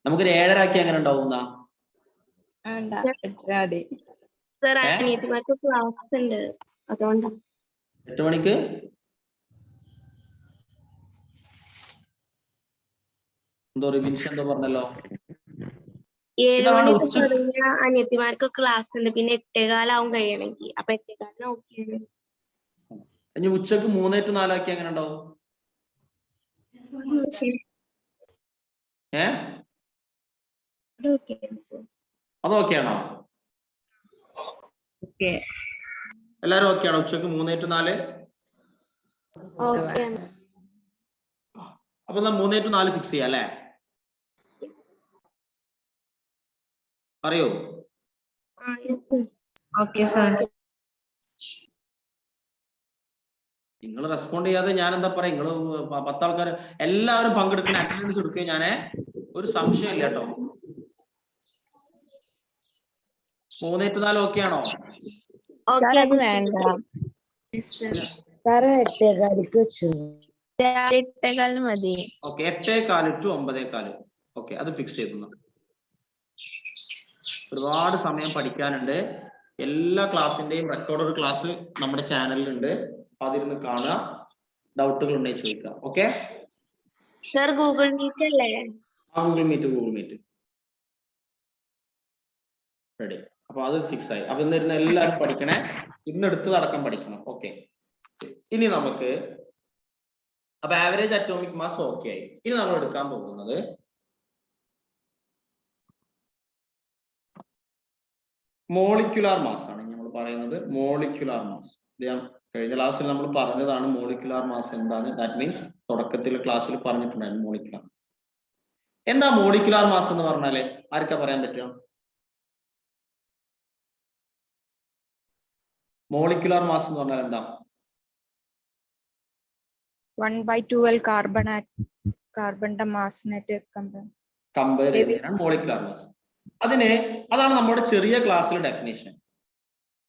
നമുക്കൊരു 7:30 ആക്കി എങ്ങനെ ഉണ്ടാവുന്ന? 8 ക്ലാസ് ഉണ്ട്, അതുകൊണ്ടാണ്. 8 മണിക്ക് എന്തോ റിവിൻഷൻ എന്തോ പറഞ്ഞല്ലോ. 7 മണിക്ക് തുടങ്ങിയ അനിയത്തിമാർക്ക് ക്ലാസ് ഉണ്ട്, പിന്നെ 8:15 കഴിയണമെങ്കിൽ. അപ്പൊ 8:15 നോക്കിയാണ്. ഇനി ഉച്ചക്ക് 3 to 4 ആക്കി എങ്ങനെ ഉണ്ടാവും? അത് ഓക്കെയാണോ? എല്ലാരും ഓക്കെ ആണോ? ഉച്ചക്ക് 3 to 4. ഓക്കെ. അപ്പൊ 3 to 4 ഫിക്സ് ചെയ്യാം അല്ലേ? പറയൂ. Okay sir. നിങ്ങൾ റെസ്പോണ്ട് ചെയ്യാതെ ഞാൻ എന്താ പറയാ? നിങ്ങൾ 10 ആൾക്കാർ എല്ലാവരും പങ്കെടുക്കുന്ന അറ്റൻഡൻസ് എടുക്കുകയും ഞാനേ ഒരു സംശയം ഇല്ല കേട്ടോ. 3 to 4 ഓക്കെ ആണോ? ഓക്കെ. വേണ്ട. സാറ് 8:15 വെച്ചു. 8:15 മതി. Okay 8:15 to 9:15. ഓക്കെ അത് ഫിക്സ് ചെയ്തു. ഒരുപാട് സമയം പഠിക്കാനുണ്ട്. എല്ലാ ക്ലാസ്സിന്റെയും റെക്കോർഡഡ് ക്ലാസ് നമ്മുടെ ചാനലിലുണ്ട്. അതിരുന്ന് കാണുക, ഡൗട്ടുകൾ ഉണ്ടെങ്കിൽ ചോദിക്കുക. ഓക്കെ സർ ഗൂഗിൾ മീറ്റ് അല്ലേ? Google Meet ready. അപ്പൊ അത് ഫിക്സ് ആയി. അപ്പൊ ഇന്നിരുന്ന് എല്ലാവരും പഠിക്കണേ. ഇന്നെടുത്തത് അടക്കം പഠിക്കണം. ഓക്കെ ഇനി നമുക്ക് അപ്പൊ ആവറേജ് അറ്റോമിക് മാസ് ഓക്കെ ആയി. ഇനി നമ്മൾ എടുക്കാൻ പോകുന്നത് മോളിക്യുലാർ മാസ് ആണ്. നമ്മൾ പറയുന്നത് മോളിക്യുലാർ മാസ്. കഴിഞ്ഞ ക്ലാസ്സിൽ നമ്മൾ പറഞ്ഞതാണ് മോളിക്യുലാർ മാസ് എന്താണ്. ദാറ്റ് മീൻസ് തുടക്കത്തിൽ ക്ലാസ്സിൽ പറഞ്ഞിട്ടുണ്ടായിരുന്നു മോളിക്യുലാർ. എന്താ മോളിക്യുലാർ മാസ് എന്ന് പറഞ്ഞാല് ആർക്കാ പറയാൻ പറ്റുക? മോളിക്യുലാർ മാസ് എന്ന് പറഞ്ഞാൽ എന്താ? 1/12 കാർബണിന്റെ മാസിനായിട്ട് കമ്പയർ ചെയ്യുന്നതിനാണ് മോളിക്യുലാർ മാസ്. അതാണ് നമ്മുടെ ചെറിയ ക്ലാസ്സിലെ ഡെഫിനിഷൻ.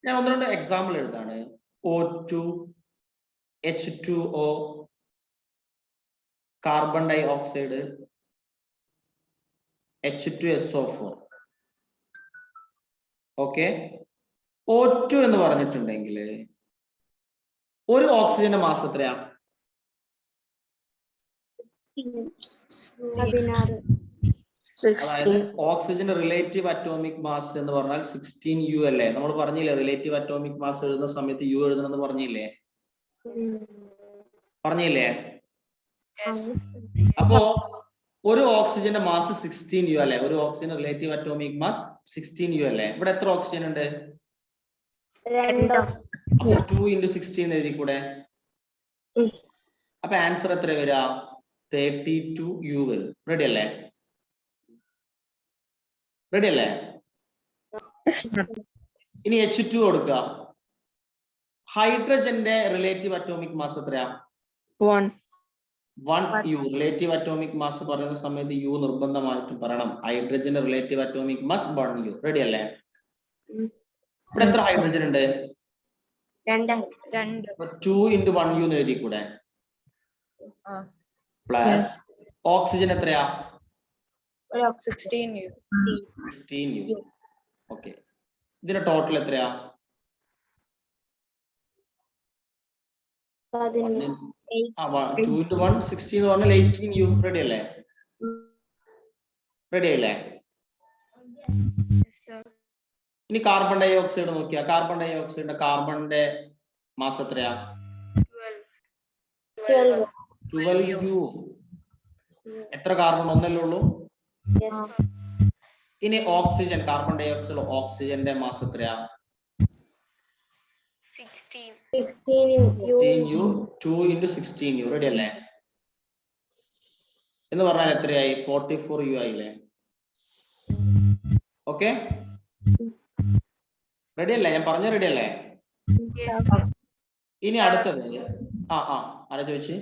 ഞാൻ 1-2 എക്സാമ്പിൾ എഴുതാണ്. O2, H2O, carbon dioxide, H2SO4. Okay O2 എന്ന് പറഞ്ഞിട്ടുണ്ടെങ്കിൽ ഒരു ഓക്സിജന്റെ മാസ് എത്രയാ? 16. അതായത് ഓക്സിജന്റെ റിലേറ്റീവ് അറ്റോമിക് മാസ് എന്ന് പറഞ്ഞാൽ 16U അല്ലേ? നമ്മൾ പറഞ്ഞില്ലേ റിലേറ്റീവ് അറ്റോമിക് മാസ് എഴുതുന്ന സമയത്ത് U എഴുതണമെന്ന് പറഞ്ഞില്ലേ? അപ്പോ ഒരു ഓക്സിജന്റെ മാസ് 16U അല്ലേ? ഒരു oxygen relative atomic mass 16U അല്ലേ? ഇവിടെ എത്ര ഓക്സിജൻ ഉണ്ട്? 2. അപ്പൊ 2 into 16 എഴുതി കൂടെ? അപ്പൊ ആൻസർ എത്ര വരിക? 32U വരും. റെഡി അല്ലേ? ഇനി H2 കൊടുക്കുക. ഹൈഡ്രജന്റെ റിലേറ്റീവ് അറ്റോമിക് മാസ് എത്രയാ? 1U. റിലേറ്റീവ് അറ്റോമിക് മാസ് പറയുന്ന സമയത്ത് U നിർബന്ധമായിട്ടും പറയണം. ഹൈഡ്രജന്റെ relative atomic mass 1U. Ready അല്ലേ? ഇവിടെ എത്ര ഹൈഡ്രജൻ ഉണ്ട്? 2. 2 into 1U എന്ന് എഴുതി കൂടെ? പ്ലസ് ഓക്സിജൻ എത്രയാ? 16U. ഓക്കെ ഇതിന്റെ ടോട്ടൽ എത്രയാ? 2 into 1 16 എന്ന് പറഞ്ഞാൽ 18U. റെഡി അല്ലേ? ഇനി കാർബൺ ഡൈ ഓക്സൈഡ് നോക്കിയാ. കാർബൺ ഡൈ ഓക്സൈഡിന്റെ കാർബണിന്റെ മാസ് എത്രയാ? 12U. എത്ര കാർബൺ? ഒന്നല്ലേ ഉള്ളൂ. ഇനി ഓക്സിജൻ, കാർബൺ ഡൈ ഓക്സൈഡ് ഓക്സിജന്റെ മാസ് എത്രയാ? 16U. 2 into 16U. റെഡി അല്ലേ? എന്ന് പറഞ്ഞാൽ എത്രയായി? 44U ആയില്ലേ? ഓക്കെ റെഡി അല്ലേ? ഞാൻ പറഞ്ഞ റെഡി അല്ലേ? ഇനി അടുത്തത് ആരാ ചോദിച്ചു?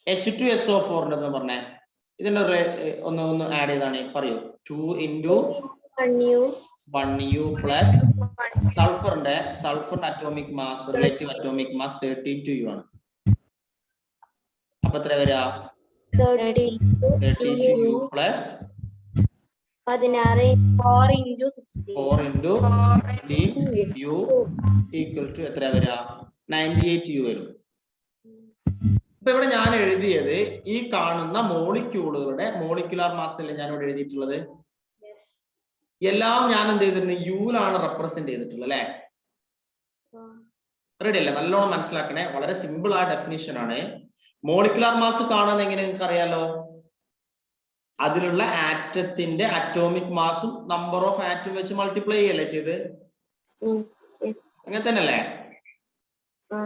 H2SO4 ഉണ്ടെന്ന് പറഞ്ഞേ. ഇതിന്റെ ഒന്ന് ആഡ് ചെയ്താണ്. പറയൂ. 2 into 1U പ്ലസ് സൾഫറിന്റെ atomic mass relative atomic mass 32U ആണ്. അപ്പൊ എത്ര വരിക? 32U plus 16. 4 into 16U equal to എത്ര വരിക? 98U വരും. ഇപ്പൊ ഇവിടെ ഞാൻ എഴുതിയത് ഈ കാണുന്ന മോളിക്യൂളുകളുടെ മോളിക്യുലാർ മാസ് അല്ലേ ഞാൻ ഇവിടെ എഴുതിയിട്ടുള്ളത്? എല്ലാം ഞാൻ എന്ത് ചെയ്തിട്ടുണ്ട്? യുലാണ് റെപ്രസെന്റ് ചെയ്തിട്ടുള്ളത് അല്ലെ? റെഡി അല്ലേ? നല്ലോണം മനസ്സിലാക്കണേ. വളരെ സിമ്പിൾ ആ ഡെഫിനിഷൻ ആണ്. മോളിക്യുലാർ മാസ് കാണുന്നത് എങ്ങനെ നിങ്ങൾക്ക് അറിയാലോ? അതിലുള്ള ആറ്റത്തിന്റെ അറ്റോമിക് മാസും നമ്പർ ഓഫ് ആറ്റം വെച്ച് മൾട്ടിപ്ലൈ ചെയ്യല്ലേ ചെയ്ത്? അങ്ങനെ തന്നെയല്ലേ? ആ.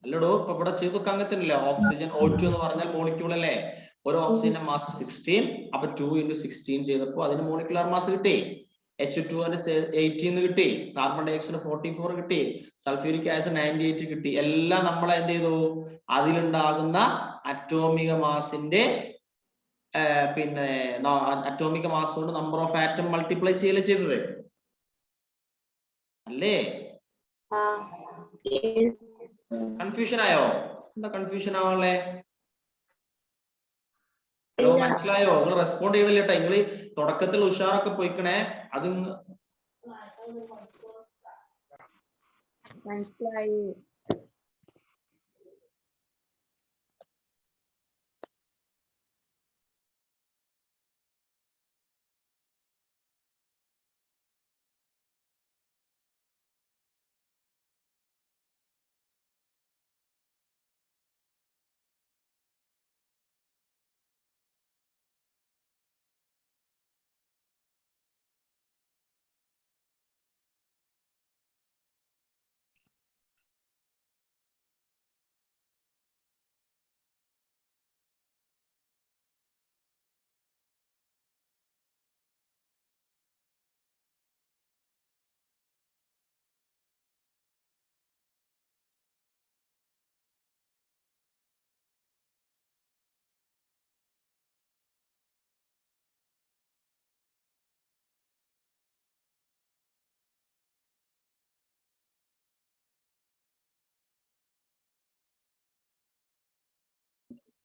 അല്ലടോ, ഇപ്പൊ ഇവിടെ ചെയ്തൊക്കെ അങ്ങനെ തന്നെയല്ലേ? ഓക്സിജൻ O2 എന്ന് പറഞ്ഞാൽ മോളിക്യൂൾ അല്ലേ? ഒരു ഓക്സിജന്റെ മാസ് 16, അപ്പൊ 2 × 16 ചെയ്തപ്പോ അതിന് മോളിക്കുലാർ മാസ് കിട്ടി. H2 18 കിട്ടി, കാർബൺ ഡൈ ഓക്സൈഡ് 44 കിട്ടി, സൾഫ്യൂരിക് ആസിഡ് 98 കിട്ടി. എല്ലാം നമ്മൾ എന്ത് ചെയ്തു? അതിലുണ്ടാകുന്ന അറ്റോമിക മാസിന്റെ പിന്നെ അറ്റോമിക മാസ് കൊണ്ട് നമ്പർ ഓഫ് ആറ്റം മൾട്ടിപ്ലൈ ചെയ്യല്ലേ ചെയ്തത് അല്ലേ? കൺഫ്യൂഷൻ ആയോ? എന്താ കൺഫ്യൂഷൻ ആവാനുള്ളേ? ഹലോ, മനസ്സിലായോ? നിങ്ങൾ റെസ്പോണ്ട് ചെയ്യണില്ല കേട്ടോ. നിങ്ങൾ തുടക്കത്തിൽ ഉഷാറൊക്കെ പോയിക്കണേ. അത് മനസ്സിലായി.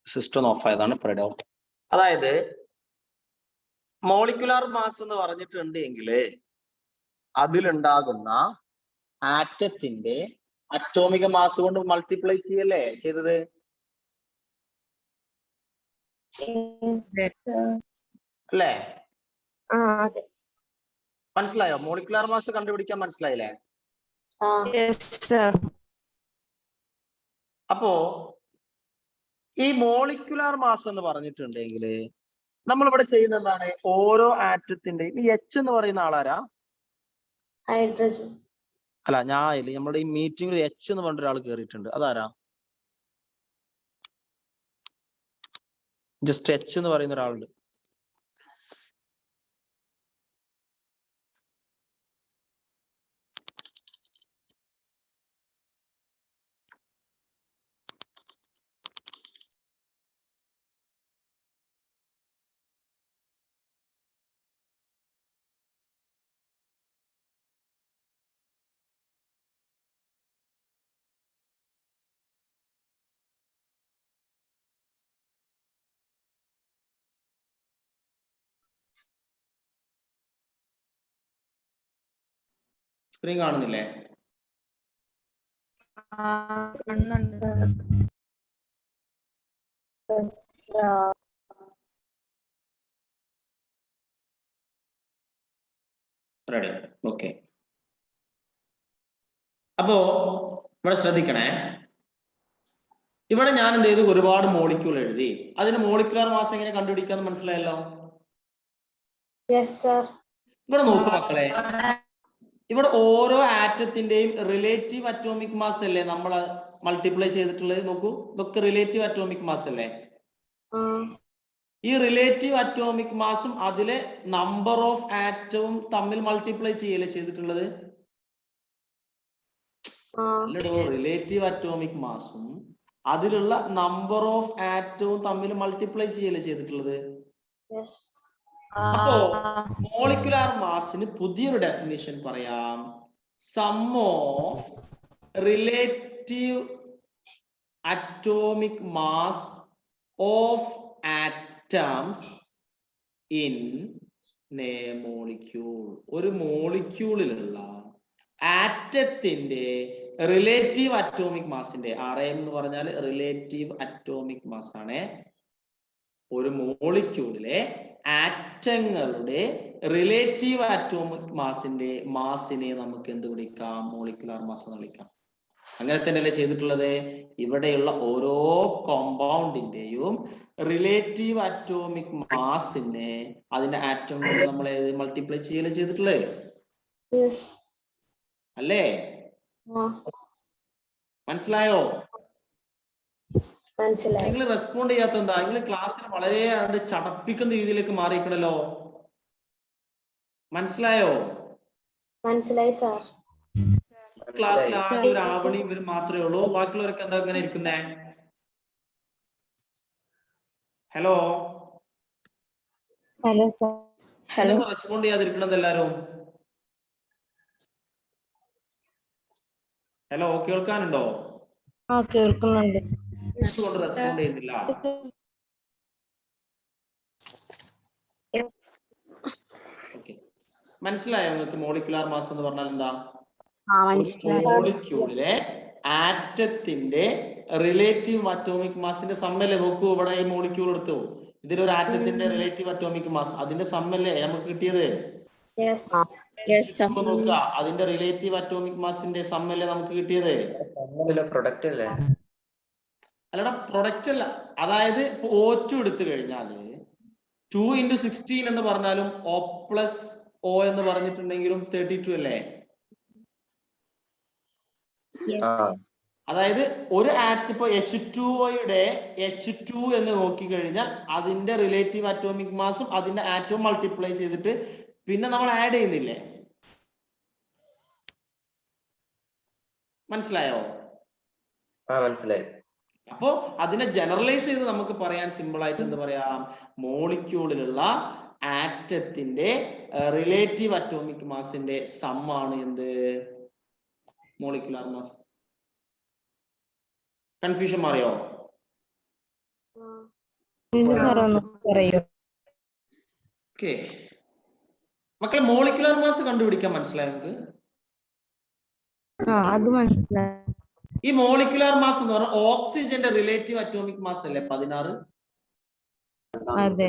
സിസ്റ്റം ഓഫ് ആയതാണ് ഡൗട്ട്. അതായത് മോളിക്കുലാർ മാസ് എന്ന് പറഞ്ഞിട്ടുണ്ടെങ്കിൽ അതിലുണ്ടാകുന്ന ആറ്റത്തിന്റെ അറ്റോമിക മാസ് കൊണ്ട് മൾട്ടിപ്ലൈ ചെയ്യല്ലേ ചെയ്തത്? അല്ലേ? മനസ്സിലായോ? മോളിക്കുലാർ മാസ് കണ്ടുപിടിക്കാൻ മനസ്സിലായില്ലേ? അപ്പോ ഈ മോളിക്കുലാർ മാസ് എന്ന് പറഞ്ഞിട്ടുണ്ടെങ്കിൽ നമ്മൾ ഇവിടെ ചെയ്യുന്ന എന്താണ്? ഓരോ ആറ്റത്തിന്റെയും ഈ H എന്ന് പറയുന്ന ആളാരാ? ഹൈഡ്രജൻ. അല്ല, നമ്മുടെ ഈ മീറ്റിംഗിൽ H എന്ന് പറഞ്ഞ ഒരാൾ കയറിയിട്ടുണ്ട്. അതാരാ? ജസ്റ്റ് H എന്ന് പറയുന്ന ഒരാളുണ്ട്. സ്ക്രീൻ കാണുന്നില്ലേ? Ready, okay. അപ്പോ ഇവിടെ ശ്രദ്ധിക്കണേ. ഇവിടെ ഞാൻ എന്ത് ചെയ്തു? ഒരുപാട് മോളിക്യൂൾ എഴുതി. അതിന് മോളിക്കുലാർ മാസ് എങ്ങനെ കണ്ടുപിടിക്കാന്ന് മനസ്സിലായല്ലോ? ഇവിടെ നോക്കൂ മക്കളെ, ഇവിടെ ഓരോ ആറ്റത്തിന്റെയും റിലേറ്റീവ് അറ്റോമിക് മാസ് അല്ലേ നമ്മൾ മൾട്ടിപ്ലൈ ചെയ്തിട്ടുള്ളത്? നോക്കൂ, ഇതൊക്കെ റിലേറ്റീവ് അറ്റോമിക് മാസ് അല്ലേ? ഈ റിലേറ്റീവ് അറ്റോമിക് മാസും അതിലെ നമ്പർ ഓഫ് ആറ്റവും തമ്മിൽ മൾട്ടിപ്ലൈ ചെയ്യല്ലേ ചെയ്തിട്ടുള്ളത്? അല്ലടോ, റിലേറ്റീവ് അറ്റോമിക് മാസും അതിലുള്ള നമ്പർ ഓഫ് ആറ്റവും തമ്മിൽ മൾട്ടിപ്ലൈ ചെയ്യല്ലേ ചെയ്തിട്ടുള്ളത്? അപ്പോ മോളിക്കുലാർ മാസിന് പുതിയൊരു ഡെഫിനിഷൻ പറയാം. Sum of relative atomic mass of atoms in a molecule. ഒരു മോളിക്യൂളിലുള്ള ആറ്റത്തിന്റെ റിലേറ്റീവ് അറ്റോമിക് മാസിന്റെ, RM എന്ന് പറഞ്ഞാൽ റിലേറ്റീവ് അറ്റോമിക് മാസ് ആണ്. ഒരു മോളിക്യൂളിലെ ആറ്റങ്ങളുടെ റിലേറ്റീവ് അറ്റോമിക് മാസിനെ നമുക്ക് എന്ത് വിളിക്കാം? മോളിക്കുലാർ മാസ് എന്ന് വിളിക്കാം. അങ്ങനെ തന്നെയല്ലേ ചെയ്തിട്ടുള്ളത്? ഇവിടെയുള്ള ഓരോ കോമ്പൗണ്ടിന്റെയും റിലേറ്റീവ് അറ്റോമിക് മാസിനെ അതിന്റെ ആറ്റം കൊണ്ട് നമ്മൾ മൾട്ടിപ്ലൈ ചെയ്യല്ലേ ചെയ്തിട്ടുള്ളത് അല്ലേ? മനസ്സിലായോ? മനസ്സിലായി. നിങ്ങൾ റെസ്പോണ്ട് ചെയ്യാത്ത എന്താ? നിങ്ങൾ ക്ലാസ്സിൽ വളരെ ചടപ്പിക്കുന്ന രീതിയിലേക്ക് മാറിയിക്കണല്ലോ. മനസ്സിലായോ? മനസ്സിലായി സാർ. ക്ലാസ്സിൽ ആകെ ഒരു ആവണി ഇവർ മാത്രമേ ഉള്ളൂ. ബാക്കിയുള്ളവരൊക്കെ എന്താ ഇങ്ങനെ ഇരിക്കുന്നേ? Hello, hello sir. റെസ്പോണ്ട് ചെയ്യാതിരിക്കണത് എല്ലാരും? ഹലോ, കേൾക്കാനുണ്ടോ? കേൾക്കുന്നുണ്ട്. എന്തുകൊണ്ട് റെസ്പോണ്ട് ചെയ്യുന്നില്ല? ഓക്കെ, മനസ്സിലായോ നിങ്ങൾക്ക് മോളിക്കുലാർ മാസ് എന്ന് പറഞ്ഞാൽ എന്താ? മോളിക്യൂളിലെ ആറ്റത്തിന്റെ റിലേറ്റീവ് അറ്റോമിക് മാസിന്റെ സമ്മല്ലേ? നോക്കൂ, ഇവിടെ ഈ മോളിക്യൂൾ എടുത്തു, ഇതിലൊരു ആറ്റത്തിന്റെ റിലേറ്റീവ് അറ്റോമിക് മാസ്, അതിന്റെ സമ്മല്ലേ നമുക്ക് കിട്ടിയത്? നോക്കുക, അതിന്റെ റിലേറ്റീവ് അറ്റോമിക് മാസിന്റെ സമ്മല്ലേ നമുക്ക് കിട്ടിയത്? പ്രൊഡക്റ്റ് അല്ലേ? അല്ലടാ, പ്രൊഡക്റ്റ് അല്ല. അതായത് O2 എടുത്തു കഴിഞ്ഞാല് 2 × 16 എന്ന് പറഞ്ഞാലും O+O എന്ന് പറഞ്ഞിട്ടുണ്ടെങ്കിലും 32 അല്ലേ? അതായത് ഒരു ആറ്റ് ഇപ്പൊ H2O-യുടെ H2 എന്ന് നോക്കിക്കഴിഞ്ഞാൽ അതിന്റെ റിലേറ്റീവ് അറ്റോമിക് മാസും അതിന്റെ ആറ്റവും മൾട്ടിപ്ലൈ ചെയ്തിട്ട് പിന്നെ നമ്മൾ ആഡ് ചെയ്യുന്നില്ലേ? മനസ്സിലായോ? മനസ്സിലായി. അപ്പോ അതിനെ ജനറലൈസ് ചെയ്ത് നമുക്ക് പറയാൻ സിമ്പിൾ ആയിട്ട് എന്ത് പറയാം? മോളിക്യൂളിലുള്ള ആറ്റത്തിന്റെ റിലേറ്റീവ് അറ്റോമിക് മാസിന്റെ സമ്മാണ് എന്ത്? Molecular mass. കൺഫ്യൂഷൻ മാറിയോ? ഓക്കെ മക്കളെ, മോളിക്കുലാർ മാസ് കണ്ടുപിടിക്കാൻ മനസ്സിലായോ നിങ്ങൾക്ക്? അത് മനസ്സിലായി. ഈ മോളിക്കുലാർ മാസ് എന്ന് പറഞ്ഞാൽ ഓക്സിജന്റെ റിലേറ്റീവ് അറ്റോമിക് മാസ് അല്ലേ 16? അതെ.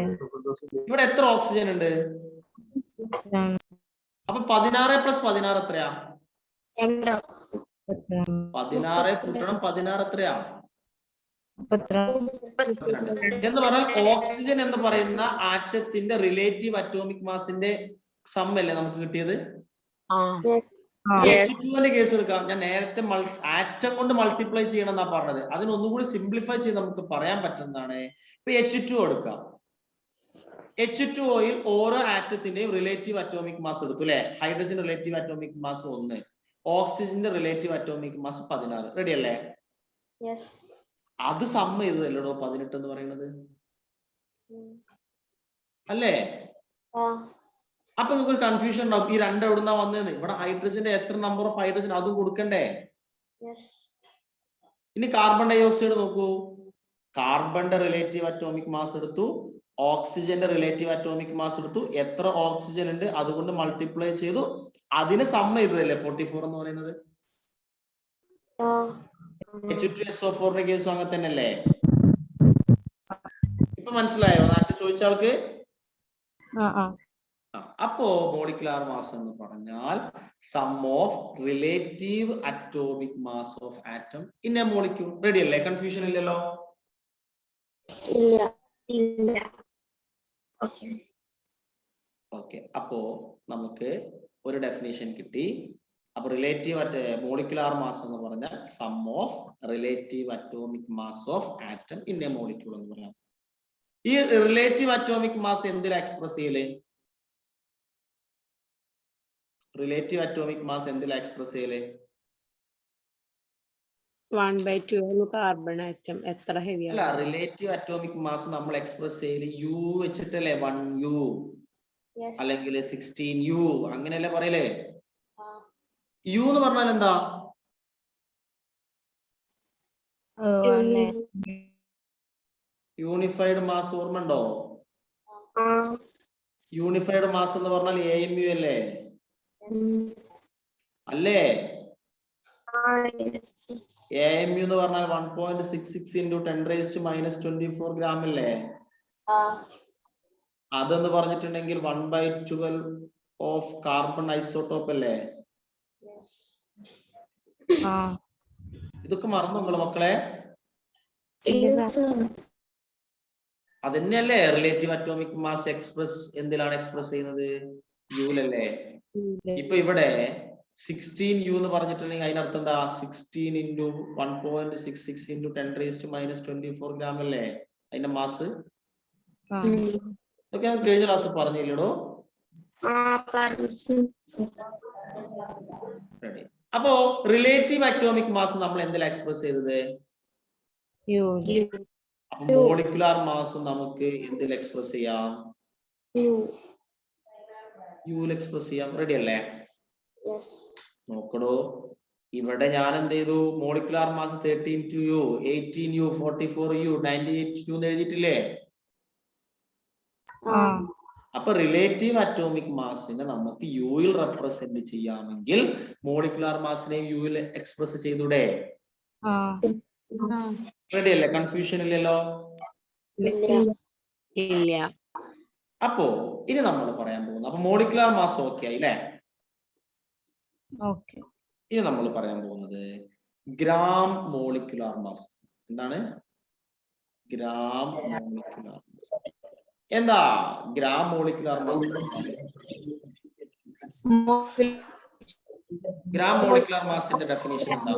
ഇവിടെ എത്ര ഓക്സിജൻ ഉണ്ട്? അപ്പൊ 16 + 16 എത്രയാ? 16 കൂട്ടണം 16 എത്രയാ? എന്ന് പറഞ്ഞാൽ ഓക്സിജൻ എന്ന് പറയുന്ന ആറ്റത്തിന്റെ റിലേറ്റീവ് അറ്റോമിക് മാസിന്റെ സമ്മല്ലേ നമുക്ക് കിട്ടിയത്? H2ന്റെ കേസ് എടുക്കാം. ഞാൻ നേരത്തെ ആറ്റം കൊണ്ട് മൾട്ടിപ്ലൈ ചെയ്യണം എന്നാ പറഞ്ഞത്. അതിനൊന്നുകൂടി സിംപ്ലിഫൈ ചെയ്ത് നമുക്ക് പറയാൻ പറ്റുന്നതാണ്. ഇപ്പൊ H2 എടുക്കാം. H2O-യിൽ ഓരോ ആറ്റത്തിന്റെയും റിലേറ്റീവ് അറ്റോമിക് മാസ് എടുത്തു അല്ലെ? ഹൈഡ്രജൻ റിലേറ്റീവ് അറ്റോമിക് മാസ് 1, ഓക്സിജന്റെ റിലേറ്റീവ് അറ്റോമിക് മാസ് 16. റെഡി അല്ലേ? അത് സമ്മ ചെയ്തതല്ലോ 18 എന്ന് പറയുന്നത് അല്ലേ? അപ്പൊ നിങ്ങൾക്ക് ഒരു കൺഫ്യൂഷൻ ഉണ്ടാവും, ഈ രണ്ട് എവിടുന്നാ വന്നതെന്ന്. ഇവിടെ ഹൈഡ്രജന്റെ എത്ര നമ്പർ ഓഫ് ഹൈഡ്രജൻ അതും കൊടുക്കണ്ടേ? ഇനി കാർബൺ ഡൈ ഓക്സൈഡ് നോക്കൂ. കാർബണിന്റെ റിലേറ്റീവ് അറ്റോമിക് മാസ് എടുത്തു, ഓക്സിജന്റെ റിലേറ്റീവ് അറ്റോമിക് മാസ് എടുത്തു, എത്ര ഓക്സിജൻ ഉണ്ട് അതുകൊണ്ട് മൾട്ടിപ്ലൈ ചെയ്തു, അതിന് സമ്മ ചെയ്തതല്ലേ 44 എന്ന് പറയുന്നത്? H2SO4 കേസും അങ്ങനെ തന്നെയല്ലേ? ഇപ്പൊ മനസ്സിലായോ? നാട്ടിൽ ചോദിച്ച ആൾക്ക്? അപ്പോ മോളിക്കുലാർ മാസ് എന്ന് പറഞ്ഞാൽ sum of relative atomic mass of atom in a molecule. Ready അല്ലേ? കൺഫ്യൂഷൻ ഇല്ലല്ലോ? ഓക്കെ, അപ്പോ നമുക്ക് ഒരു ഡെഫിനിഷൻ കിട്ടി. അപ്പൊ റിലേറ്റീവ് മോളിക്കുലാർ മാസ് എന്ന് പറഞ്ഞാൽ sum of relative atomic mass of atom in a molecule എന്ന് പറയാം. ഈ റിലേറ്റീവ് അറ്റോമിക് മാസ് എന്തിനാ എക്സ്പ്രസ് ചെയ്യല്? റിലേറ്റീവ് അറ്റോമിക് മാസ് എന്തിനാ എക്സ്പ്രസ് ചെയ്യല്? 1/12 കാർബൺ ആറ്റം എത്ര ഹെവി ആണ്? അല്ല, റിലേറ്റീവ് അറ്റോമിക് മാസ് നമ്മൾ എക്സ്പ്രസ് ചെയ്യല് U വെച്ചിട്ടല്ലേ? 1U അല്ലെങ്കിൽ 16U അങ്ങനെയല്ലേ പറയലേ? U എന്ന് പറഞ്ഞാൽ എന്താ? Unified mass. ഓർമ്മ ഉണ്ടോ? യൂണിഫൈഡ് മാസ് എന്ന് പറഞ്ഞാൽ AMU അല്ലേ? അല്ലേ? AMU എന്ന് പറഞ്ഞാൽ 1.66 × 10⁻⁻24 ഗ്രാം അല്ലേ? അതെന്ന് പറഞ്ഞിട്ടുണ്ടെങ്കിൽ 1/12 ഓഫ് കാർബൺ ഐസോട്ടോപ്പ് അല്ലേ? ഇതൊക്കെ മറന്നു നിങ്ങള് മക്കളെ? അതന്നെയല്ലേ റിലേറ്റീവ് അറ്റോമിക് മാസ് എക്സ്പ്രസ് എന്തിലാണ് എക്സ്പ്രസ് ചെയ്യുന്നത്? യൂലല്ലേ? ഇപ്പൊ ഇവിടെ 16u എന്ന് പറഞ്ഞിട്ടുണ്ടെങ്കിൽ അതിനർത്ഥം എന്താ 16 into 1.66 into 10⁻⁻24 ഗ്രാം അല്ലേ അതിന്റെ മാസ്? ഇതൊക്കെ ഞാൻ കഴിഞ്ഞ ക്ലാസ് പറഞ്ഞില്ലടോ. റെഡി. അപ്പോ റിലേറ്റീവ് അറ്റോമിക് മാസ് നമ്മൾ എന്തിൽ എക്സ്പ്രസ് ചെയ്തത്? മോളിക്കുലാർ മാസും നമുക്ക് എന്തിൽ എക്സ്പ്രസ് ചെയ്യാം? യുവിൽ എക്സ്പ്രസ് ചെയ്യാം. റെഡി അല്ലേ? നോക്കടോ, ഇവിടെ ഞാൻ എന്ത് ചെയ്തു? Molecular mass 13u 18u 44u 98u എന്ന് എഴുതിയിട്ടില്ലേ? അപ്പൊ റിലേറ്റീവ് അറ്റോമിക് മാസിനെ നമുക്ക് യുയിൽ റെപ്രസെന്റ് ചെയ്യാമെങ്കിൽ മോളിക്കുലാർ മാസിനെ യുയിൽ എക്സ്പ്രസ് ചെയ്തൂടെ? റെഡി അല്ലേ? കൺഫ്യൂഷൻ ഇല്ലല്ലോ? ഇല്ല. അപ്പോ ഇനി നമ്മൾ പറയാൻ പോകുന്നത്, അപ്പൊ മോളിക്കുലാർ മാസ് ഓക്കെ ആയി അല്ലേ? ഇനി നമ്മൾ പറയാൻ പോകുന്നത് ഗ്രാം മോളിക്കുലാർ മാസ്. എന്താണ് ഗ്രാം മോളിക്കുലാർ മാസ്? എന്താ gram molecular mass? Gram molecular മാസിന്റെ ഡെഫിനിഷൻ എന്താ?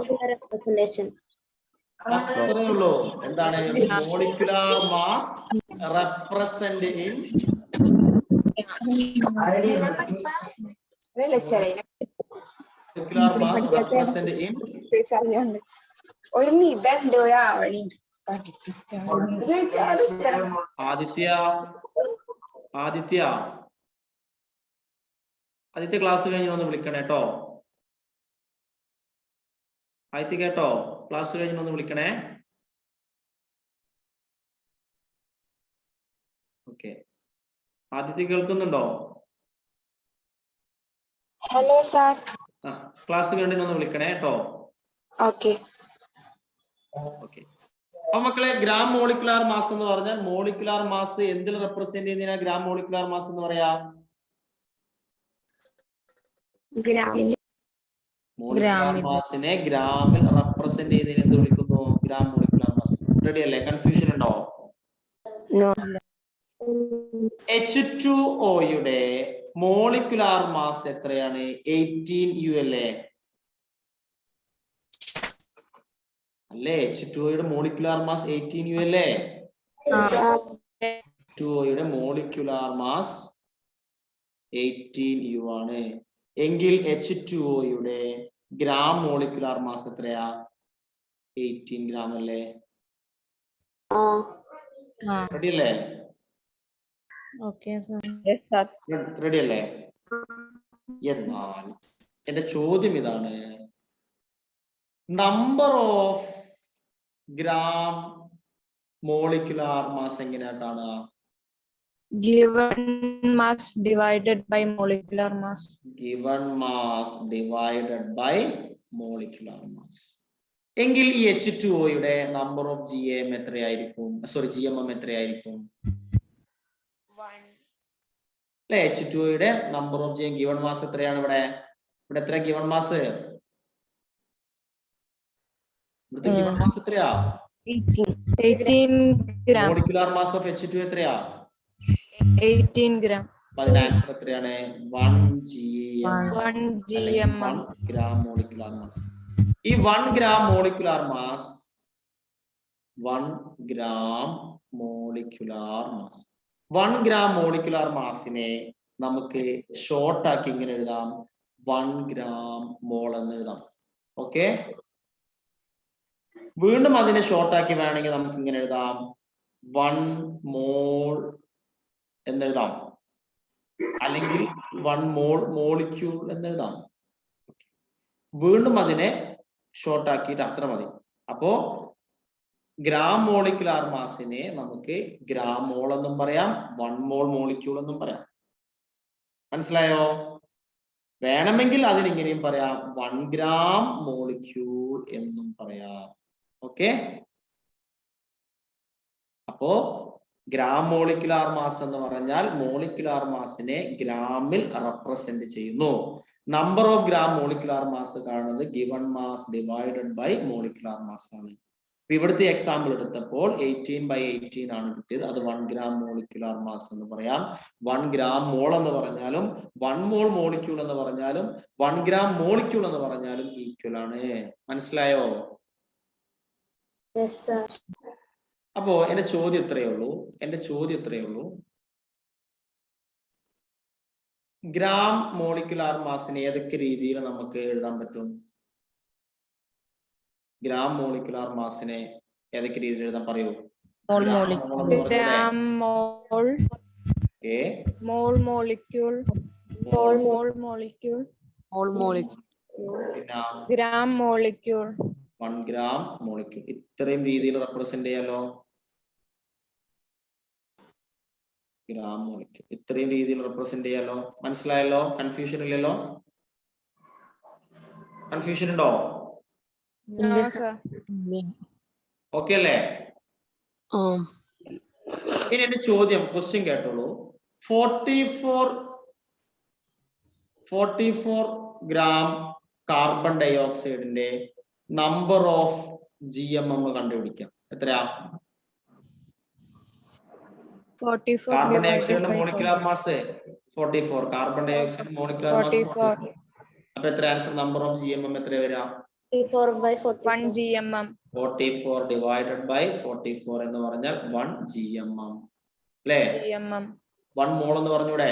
അത്രേ ഉള്ളൂ. എന്താണ് molecular mass represent in molecular mass represent in ഒരു നിധണ്ട് ഒരാവണി ആദിത്യ ക്ലാസ് കഴിഞ്ഞ് ഒന്ന് വിളിക്കണേ കേട്ടോ. ആദിത്യ കേട്ടോ? ക്ലാസ് കഴിഞ്ഞ് ഒന്ന് വിളിക്കണേ. ഓക്കെ, ആദിത്യ കേൾക്കുന്നുണ്ടോ? Hello sir. ക്ലാസ് കഴിഞ്ഞ് ഒന്ന് വിളിക്കണേ കേട്ടോ. ഓക്കെ. അപ്പൊ മക്കളെ, ഗ്രാം മോളിക്കുലാർ മാസ് എന്ന് പറഞ്ഞാൽ മോളിക്കുലാർ മാസ് എന്തിൽ റെപ്രസെന്റ് ചെയ്യുന്നതിനാ ഗ്രാം മോളിക്കുലാർ മാസ് എന്ന് പറയാ? മോളിക്കുലാർ മാസിനെ ഗ്രാമിൽ റെപ്രസെന്റ് ചെയ്യുന്നതിന് എന്ത് വിളിക്കുന്നു? Gram molecular mass. റെഡി അല്ലേ? കൺഫ്യൂഷൻ ഉണ്ടോ? H2O-യുടെ മോളിക്കുലാർ മാസ് എത്രയാണ്? 18u അല്ലേ? അല്ലേ? H2O-യുടെ മോളിക്കുലാർ മാസ് 18u അല്ലേ? H2O-യുടെ മോളിക്കുലാർ മാസ് 18u ആണ്. എങ്കിൽ H2O-യുടെ ഗ്രാം മോളിക്കുലാർ മാസ് എത്രയാ? 18 ഗ്രാം അല്ലേ? റെഡി അല്ലേ? റെഡി അല്ലേ? എന്നാൽ എന്റെ ചോദ്യം ഇതാണ്, number of gram molecular mass എങ്ങനെയാ കാണുക? Given mass divided by molecular mass. Given mass divided by molecular mass. എങ്കിൽ ഈ H2O-യുടെ നമ്പർ ഓഫ് GM എത്രയായിരിക്കും? സോറി, GMM എത്രയായിരിക്കും? അല്ലെ? H2O-യുടെ number of GM given mass എത്രയാണ്? ഇവിടെ എത്ര ഗിവൺ മാസ്? ഇവിടുത്തെ ഗിവൺ മാസ് എത്രയാ? 18 gram. Molecular mass of H2O എത്രയാ? 18 gram. അപ്പൊ അതിന്റെ ആൻസർ എത്രയാണ്? 1 GM. 1 gram molecular mass. ഈ 1 gram molecular mass 1 gram molecular mass 1 gram molecular മാസിനെ നമുക്ക് ഷോർട്ട് ആക്കി ഇങ്ങനെ എഴുതാം, 1 ഗ്രാം മോൾ എന്ന് എഴുതാം. ഓക്കെ, വീണ്ടും അതിനെ ഷോർട്ട് ആക്കി വേണമെങ്കിൽ നമുക്ക് ഇങ്ങനെ എഴുതാം, 1 മോൾ എന്നെഴുതാം, അല്ലെങ്കിൽ 1 മോൾ മോളിക്യൂൾ എന്നെഴുതാം. വീണ്ടും അതിനെ ഷോർട്ട് ആക്കിയിട്ട് അത്ര മതി. അപ്പോ ഗ്രാം മോളിക്കുലാർ മാസിനെ നമുക്ക് ഗ്രാം മോൾ എന്നും പറയാം, 1 മോൾ മോളിക്യൂൾ എന്നും പറയാം. മനസ്സിലായോ? വേണമെങ്കിൽ അതിനിങ്ങനെയും പറയാം, 1 ഗ്രാം മോളിക്യൂൾ എന്നും പറയാം. ഓക്കെ, അപ്പോ ഗ്രാം മോളിക്കുലാർ മാസ് എന്ന് പറഞ്ഞാൽ മോളിക്കുലാർ മാസിനെ ഗ്രാമിൽ റെപ്രസെന്റ് ചെയ്യുന്നു. Number of gram molecular mass കാണുന്നത് given mass divided by molecular mass ആണ്. ഇവിടുത്തെ എക്സാമ്പിൾ എടുത്തപ്പോൾ 18/18 ആണ് കിട്ടിയത്. അത് 1 gram മോളിക്യുലാർ മാസ് എന്ന് പറയാം. 1 gram മോൾ എന്ന് പറഞ്ഞാലും 1 മോൾ മോളിക്യൂൾ എന്ന് പറഞ്ഞാലും 1 gram മോളിക്യൂൾ എന്ന് പറഞ്ഞാലും ഈക്വൽ ആണ്. മനസ്സിലായോ? അപ്പോ എന്റെ ചോദ്യം ഇത്രയേ ഉള്ളൂ. ഗ്രാം മോളിക്യുലാർ മാസിനെ ഏതൊക്കെ രീതിയിൽ നമുക്ക് എഴുതാൻ പറ്റും? ഗ്രാം മോളിക്യുലാർ മാസിനെ ഏതൊക്കെ രീതിയിൽ എഴുതാൻ പറയൂ? gram mole mole molecule പിന്നെ gram molecule 1 gram മോളിക്യൂൾ. ഇത്രയും രീതിയിൽ റെപ്രസെന്റ് ചെയ്യാലോ. ഗ്രാം മോളിക്യൂൾ ഇത്രയും രീതിയിൽ റെപ്രസെന്റ് ചെയ്യാലോ. മനസ്സിലായല്ലോ? കൺഫ്യൂഷൻ ഇല്ലല്ലോ? കൺഫ്യൂഷൻ ഉണ്ടോ? no sir ഓക്കെ അല്ലേ? ഇനി എന്റെ ചോദ്യം ക്വസ്റ്റ്യൻ കേട്ടോളൂ. 44 ഗ്രാം കാർബൺ ഡൈ ഓക്സൈഡിന്റെ നമ്പർ ഓഫ് GMM കണ്ടുപിടിക്കാം. എത്രയാ? 44 കാർബൺ ഡൈ divided ഓക്സൈഡിന്റെ by molecular mass 44. Carbon dioxide molecular mass 44. അപ്പൊ എത്ര ആൻസർ? നമ്പർ ഓഫ് GMM എത്ര വരാം? 1 GMM 44 ഡിവൈഡഡ് ബൈ 44 എന്ന് പറഞ്ഞാൽ 1 GMM അല്ലേ? GMM 1 മോൾ എന്ന് പറഞ്ഞൂടെ?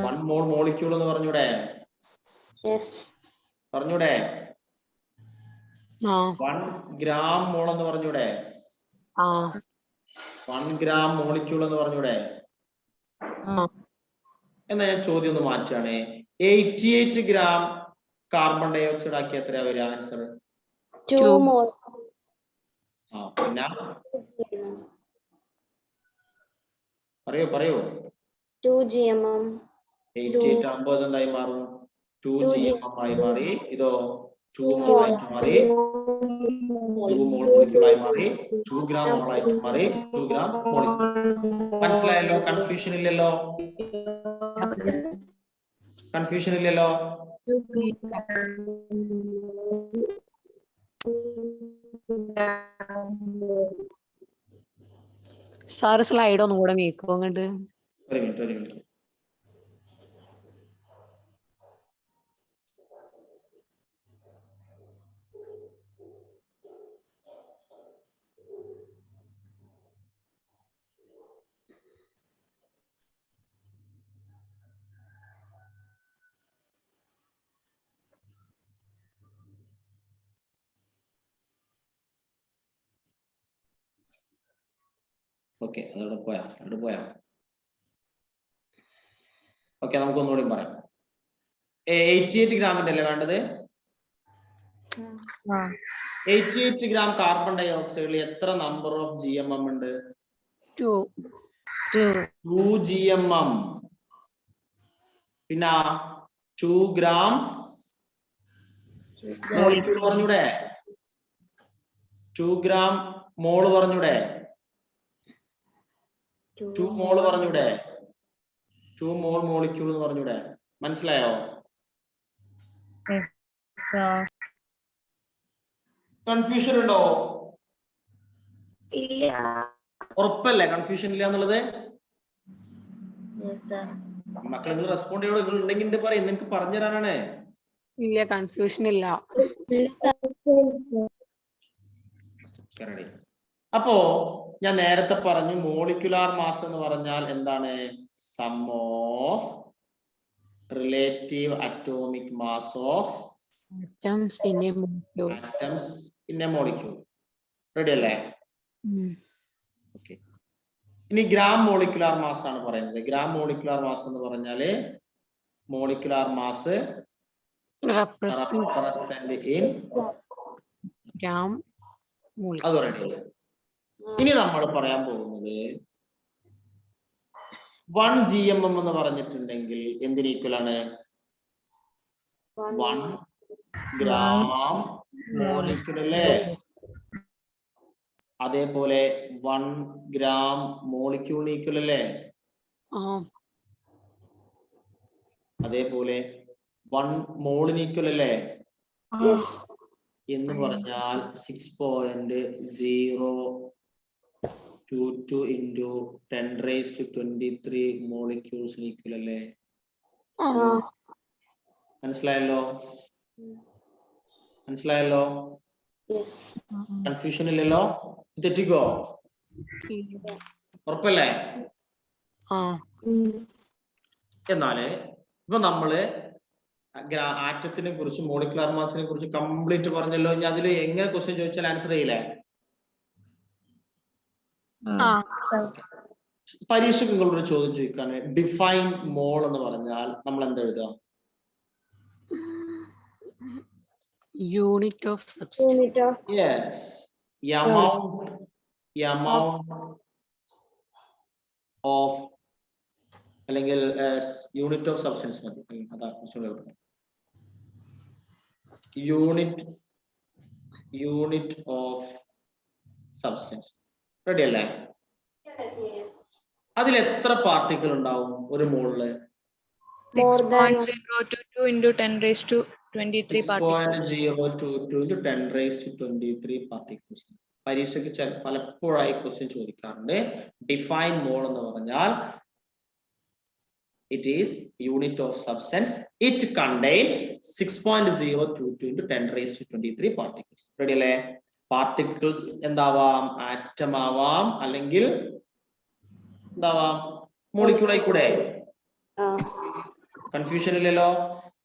1 മോൾ മോളിക്യൂൾ എന്ന് പറഞ്ഞൂടെ? പറഞ്ഞൂടെ? 1 ഗ്രാം മോൾ എന്ന് പറഞ്ഞൂടെ? 1 ഗ്രാം മോളിക്യൂൾ എന്ന് പറഞ്ഞൂടെ? എന്നാ ഞാൻ ചോദ്യം ഒന്ന് മാറ്റാണ്. 88 ഗ്രാം കാർബൺ ഡൈ ഓക്സൈഡ് ആക്കി എത്രയാ വരിക ആൻസർ? 2 മോൾ. പിന്നെ പറയൂ 2 GMM. 88 ആകുമ്പോൾ എന്തായി മാറും? 2 GMM ആയി മാറി. ഇതോ 2 മോൾ ആയിട്ട് മാറി. 2 മോൾ മോളിക്യൂൾ ആയി മാറി. 2 ഗ്രാം മോൾ ആയിട്ട് മാറി. 2 ഗ്രാം മോളിക്യൂൾ. മനസ്സിലായല്ലോ? കൺഫ്യൂഷൻ ഇല്ലല്ലോ? സാറ് സ്ലൈഡ് ഒന്നും കൂടെ നീക്കോ അങ്ങോട്ട്? ഒരു മിനിറ്റ്. ഓക്കെ, അതോടെ പോയാ? ഓക്കെ, നമുക്ക് ഒന്നുകൂടി പറയാം. 88 ഗ്രാമിന്റെ അല്ലേ വേണ്ടത്? 88 ഗ്രാം കാർബൺ ഡൈ ഓക്സൈഡിൽ എത്ര നമ്പർ ഓഫ് GMM ഉണ്ട്? 2 GMM. പിന്നെ 2 ഗ്രാം മോളിക്യൂൾ പറഞ്ഞൂടെ? 2 ഗ്രാം മോള് പറഞ്ഞൂടെ? 2 മോൾ പറഞ്ഞൂടെ? 2 മോൾ മോളിക്യൂൾ എന്ന് പറഞ്ഞൂടെ? മനസ്സിലായോ? കൺഫ്യൂഷൻ ഉണ്ടോ? ഉറപ്പല്ലേ കൺഫ്യൂഷൻ ഇല്ല എന്നുള്ളത്? മക്കൾ നിങ്ങൾ റെസ്പോണ്ട് ചെയ്യോട് നിങ്ങൾ ഉണ്ടെങ്കിൽ പറയും, നിനക്ക് പറഞ്ഞു തരാനാണ്. ഇല്ല, കൺഫ്യൂഷൻ ഇല്ല. അപ്പോ ഞാൻ നേരത്തെ പറഞ്ഞു മോളിക്യുലാർ മാസ് എന്ന് പറഞ്ഞാൽ എന്താണ്? Sum of relative atomic mass of Atoms in a molecule. atoms in a molecule. Ready അല്ലേ? ഓക്കെ. ഇനി ഗ്രാം മോളിക്യുലാർ മാസ് ആണ് പറയുന്നത്. ഗ്രാം മോളിക്യുലാർ മാസ് എന്ന് പറഞ്ഞാല് molecular mass represent in gram. അത് റെഡി അല്ലേ? ഇനി നമ്മൾ പറയാൻ പോകുന്നത് 1 GMM എന്ന് പറഞ്ഞിട്ടുണ്ടെങ്കിൽ എന്തിന് ഈക്വൽ ആണ്? 1 ഗ്രാം മോളിക്യൂൾ അല്ലേ? അതേപോലെ 1 ഗ്രാം മോളിക്യൂൾ ഈക്വൽ അല്ലേ? അതേപോലെ 1 മോളിന് ഈക്വൽ അല്ലേ? എന്ന് പറഞ്ഞാൽ 6.022 into 10⁻23 molecules ഈക്വൽ അല്ലേ? മനസ്സിലായല്ലോ? കൺഫ്യൂഷൻ ഇല്ലല്ലോ? തെറ്റിക്കോ? ഉറപ്പല്ലേ? എന്നാല് ഇപ്പൊ നമ്മള് ആറ്റത്തിനെ കുറിച്ച് മോളിക്കുലാർ മാസിനെ കുറിച്ച് കംപ്ലീറ്റ് പറഞ്ഞല്ലോ. ഇനി അതിൽ എങ്ങനെ ക്വസ്റ്റ്യൻ ചോദിച്ചാൽ ആൻസർ ചെയ്യില്ലേ? പരീക്ഷയ്ക്ക് നിങ്ങളൊരു ചോദ്യം ചോദിക്കാണ്, ഡിഫൈൻ മോൾ എന്ന് പറഞ്ഞാൽ നമ്മൾ എന്താ എഴുതുക? Unit of substance. Yes, amount of അല്ലെങ്കിൽ യൂണിറ്റ് ഓഫ് സബ്സ്റ്റൻസ് മതി. അതാ യൂണിറ്റ് ഓഫ് സബ്സ്റ്റൻസ്. റെഡി അല്ലേ? അതിൽ എത്ര പാർട്ടിക്കിൾ ഉണ്ടാവും ഒരു മോളില്? 6.022 into 10⁻23 particles. 6.022 into 10⁻23 particles. പരീക്ഷയ്ക്ക് പലപ്പോഴായി ക്വസ്റ്റ്യൻ ചോദിക്കാറുണ്ട്. ഡിഫൈൻ മോൾ എന്ന് പറഞ്ഞാൽ it is unit of substance. It contains 6.022 into 10⁻23 particles. Ready അല്ലേ? പാർട്ടിക്കിൾസ് എന്താവാം? ആറ്റം ആവാം, അല്ലെങ്കിൽ എന്താവാം? മോളിക്യൂൾ ആയിക്കൂടെ? കൺഫ്യൂഷൻ ഇല്ലല്ലോ?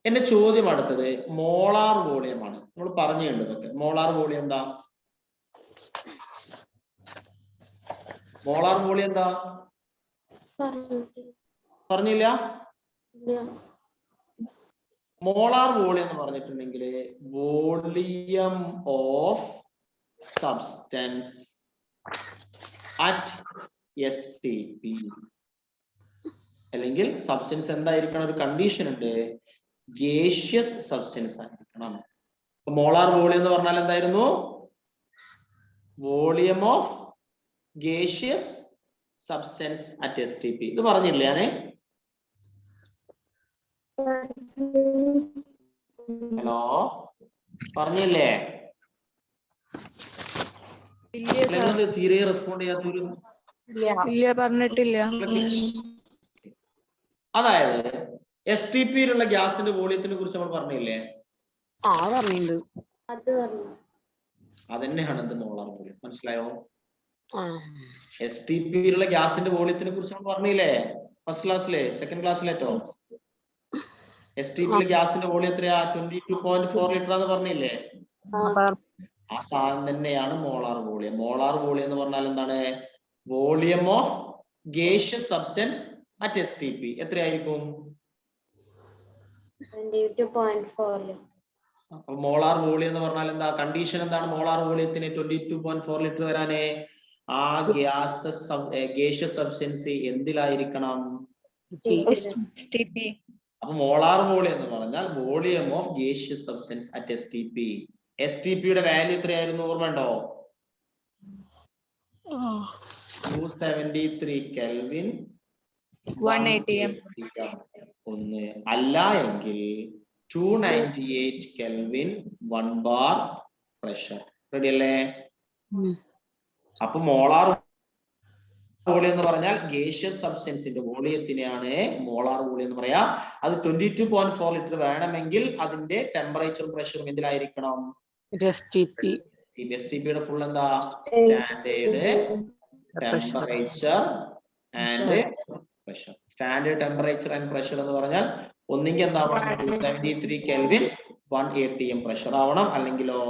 എന്റെ ചോദ്യം അടുത്തത് മോളാർ വോളിയം ആണ്. നമ്മൾ പറഞ്ഞിട്ടുണ്ടതൊക്കെ. മോളാർ വോളിയം എന്താ? മോളാർ വോളിയം എന്താ? പറഞ്ഞില്ല? മോളാർ വോളിയം എന്ന് പറഞ്ഞിട്ടുണ്ടെങ്കിൽ volume of substance at STP. അല്ലെങ്കിൽ സബ്സ്റ്റൻസ് എന്തായിരിക്കണം? ഒരു കണ്ടീഷൻ ഉണ്ട്, ഗേഷ്യസ് സബ്സ്റ്റൻസ് ആയിരിക്കണം. മോളാർ വോളിയം എന്ന് പറഞ്ഞാൽ എന്തായിരുന്നു? Volume of gaseous substance at STP. ഇത് പറഞ്ഞില്ലേ ഞാന്? ഹലോ, പറഞ്ഞില്ലേ? തീരെ റെസ്പോണ്ട് ചെയ്യാത്തൊരു. ഇല്ല, പറഞ്ഞിട്ടില്ല. അതായത് STPയിലുള്ള ഗ്യാസിന്റെ വോളിയത്തിനെ കുറിച്ച് നമ്മൾ പറഞ്ഞില്ലേ? പറഞ്ഞിട്ടുണ്ട്. അതന്നെയാണ് എന്ത് മോളാർ വോളിയം. മനസ്സിലായോ? STPയിലുള്ള ഗ്യാസിന്റെ വോളിയത്തിനെ കുറിച്ച് നമ്മൾ പറഞ്ഞില്ലേ? ഫസ്റ്റ് ക്ലാസ്സിലെ, സെക്കൻഡ് ക്ലാസ്സിലേറ്റോ? STPയിലെ ഗ്യാസിന്റെ വോളിയം എത്രയാ? 22.4 ലിറ്റർ എന്ന് പറഞ്ഞില്ലേ? ആ സാധനം തന്നെയാണ് മോളാർ വോളിയം. മോളാർ വോളിയം എന്ന് പറഞ്ഞാൽ എന്താണ്? Volume of gaseous substance at STP എത്രയായിരിക്കും? 22.4. മോളാർ വോളിയം എന്ന് പറഞ്ഞാൽ എന്താ? കണ്ടീഷൻ എന്താണ് മോളാർ വോളിയത്തിന് 22.4 ലിറ്റർ വരാനേ? ആ ഗേഷ്യസ് സബ്സ്റ്റൻസ് എന്തിലായിരിക്കണം? STP. അപ്പൊ മോളാർ വോളിയം എന്ന് പറഞ്ഞാൽ volume of gaseous substance at STP. STPയുടെ വാല്യൂ എത്രയായിരുന്നു? ഓർമ്മയുണ്ടോ? 273 കെൽവിൻ 180 ഒന്ന്, അല്ല എങ്കിൽ 298 കെൽവിൻ 1 ബാർ പ്രഷർ. റെഡി അല്ലേ? അപ്പൊ മോളാർ വോളിയം എന്ന് പറഞ്ഞാൽ ഗേഷ്യസ് സബ്സ്റ്റൻസിന്റെ വോളിയത്തിനെയാണ് മോളാർ വോളിയം എന്ന് പറയാ. അത് 22.4 ലിറ്റർ വേണമെങ്കിൽ അതിന്റെ ടെമ്പറേച്ചറും പ്രഷറും എന്തിലായിരിക്കണം? STPയുടെ ഫുൾ എന്താ? Standard temperature and pressure. Standard temperature and pressure എന്ന് പറഞ്ഞാൽ ഒന്നെങ്കിൽ എന്താവണം? 273 കെൽവിൻ 1 atm പ്രഷർ ആവണം, അല്ലെങ്കിലോ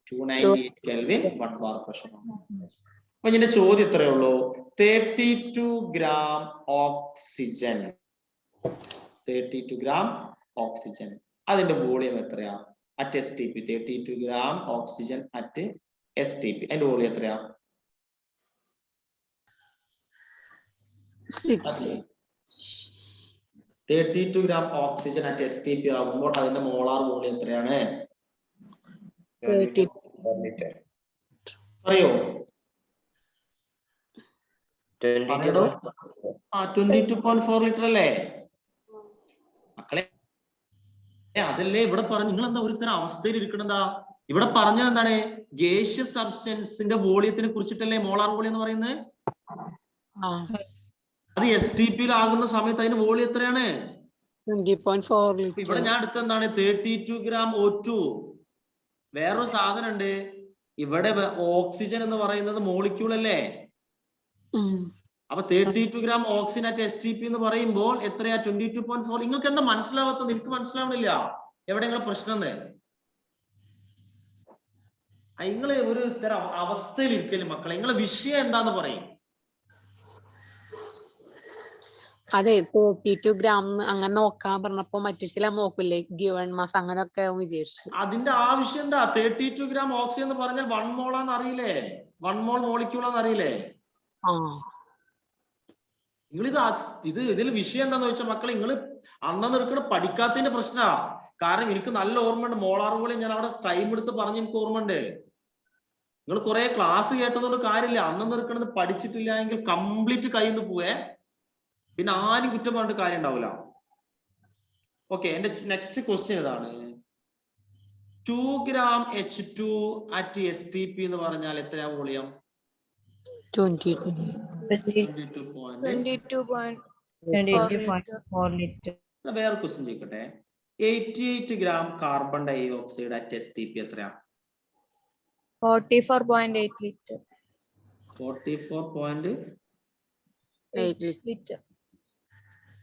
298 കെൽവിൻ 1 ബാർ പ്രഷർ ആവണം. അപ്പൊ ഇതിന്റെ ചോദ്യം ഇത്രയേ ഉള്ളൂ. 32 ഗ്രാം ഓക്സിജൻ, 32 ഗ്രാം ഓക്സിജൻ, അതിന്റെ വോളിയം എത്രയാ at STP? 32 gram oxygen at STP, അതിന്റെ വോളിയം എത്രയാ? 32 ഗ്രാം ഓക്സിജൻ അറ്റ് STP ആകുമ്പോൾ അതിന്റെ മോളാർ വോളിയം എത്രയാണ്? പറയോ? 22.4 ലിറ്റർ അല്ലേ മക്കളെ? അതല്ലേ ഇവിടെ പറഞ്ഞു. നിങ്ങൾ എന്താ ഒരുത്തരം അവസ്ഥയിൽ ഇരിക്കണെന്താ? ഇവിടെ പറഞ്ഞത് എന്താണ്? ഗേഷ്യസ് സബ്സ്റ്റൻസിന്റെ വോളിയത്തിനെ കുറിച്ചിട്ടല്ലേ മോളാർ വോളിയം എന്ന് പറയുന്നത്. അത് STP ആകുന്ന സമയത്ത് അതിന് വോളിയം എത്രയാണ്? 20.4 ഇവിടെ ഞാൻ അടുത്ത എന്താണ്? 32 gram O2. വേറൊരു സാധനം ഉണ്ട് ഇവിടെ, ഓക്സിജൻ എന്ന് പറയുന്നത് മോളിക്യൂൾ അല്ലേ? അപ്പൊ 32 gram ഓക്സിജൻ അറ്റ് STP എന്ന് പറയുമ്പോൾ എത്രയാ? 22.4. നിങ്ങൾക്ക് എന്താ മനസ്സിലാവാത്തത്? എനിക്ക് മനസ്സിലാവണില്ല എവിടെ നിങ്ങളെ പ്രശ്നം. നിങ്ങള് ഒരു ഇത്തരം അവസ്ഥയിൽ ഇരിക്കല് മക്കളെ. നിങ്ങളെ വിഷയം എന്താന്ന് പറയും. അതെ 32 gram അങ്ങനെ നോക്കാൻ പറഞ്ഞപ്പോ മറ്റു ചില നോക്കില്ലേ ഗിവൺ മാസ് അങ്ങനെയൊക്കെ വിചാരിച്ചു. അതിന്റെ ആവശ്യം എന്താ? 32 gram ഓക്സിജൻ എന്ന് പറഞ്ഞാൽ 1 മോളാന്ന് അറിയില്ലേ? 1 മോൾ മോളിക്യൂളാന്ന് അറിയില്ലേ? നിങ്ങൾ ഇതിൽ വിഷയം എന്താന്ന് വെച്ചാൽ മക്കളെ, നിങ്ങൾ അന്നു എടുക്കണ പഠിക്കാത്തതിന്റെ പ്രശ്നമാ. കാരണം എനിക്ക് നല്ല ഓർമ്മയുണ്ട്, മോളാർ വോളിയം ഞാൻ അവിടെ ടൈം എടുത്ത് പറഞ്ഞ് എനിക്ക് ഓർമ്മയുണ്ട്. നിങ്ങൾ കുറെ ക്ലാസ് കേട്ടതുകൊണ്ട് കാര്യമില്ല, അന്നു എടുക്കണത് പഠിച്ചിട്ടില്ല എങ്കിൽ കംപ്ലീറ്റ് കയ്യിൽ നിന്ന് പോവേ, പിന്നെ ആരും കുറ്റം പറഞ്ഞിട്ട് കാര്യം ഉണ്ടാവില്ല. ഓക്കെ, എന്റെ നെക്സ്റ്റ് ക്വസ്റ്റ്യൻ ഇതാണ്. 2 gram H2 അറ്റ് STP എന്ന് പറഞ്ഞാൽ എത്രയാ വോളിയം? 22.4 liter. വേറെ ക്വസ്റ്റ്യൻ ചോദിക്കട്ടെ. 88 gram carbon dioxide at STP എത്രയാ? 44.8 liter. 44.8 liter.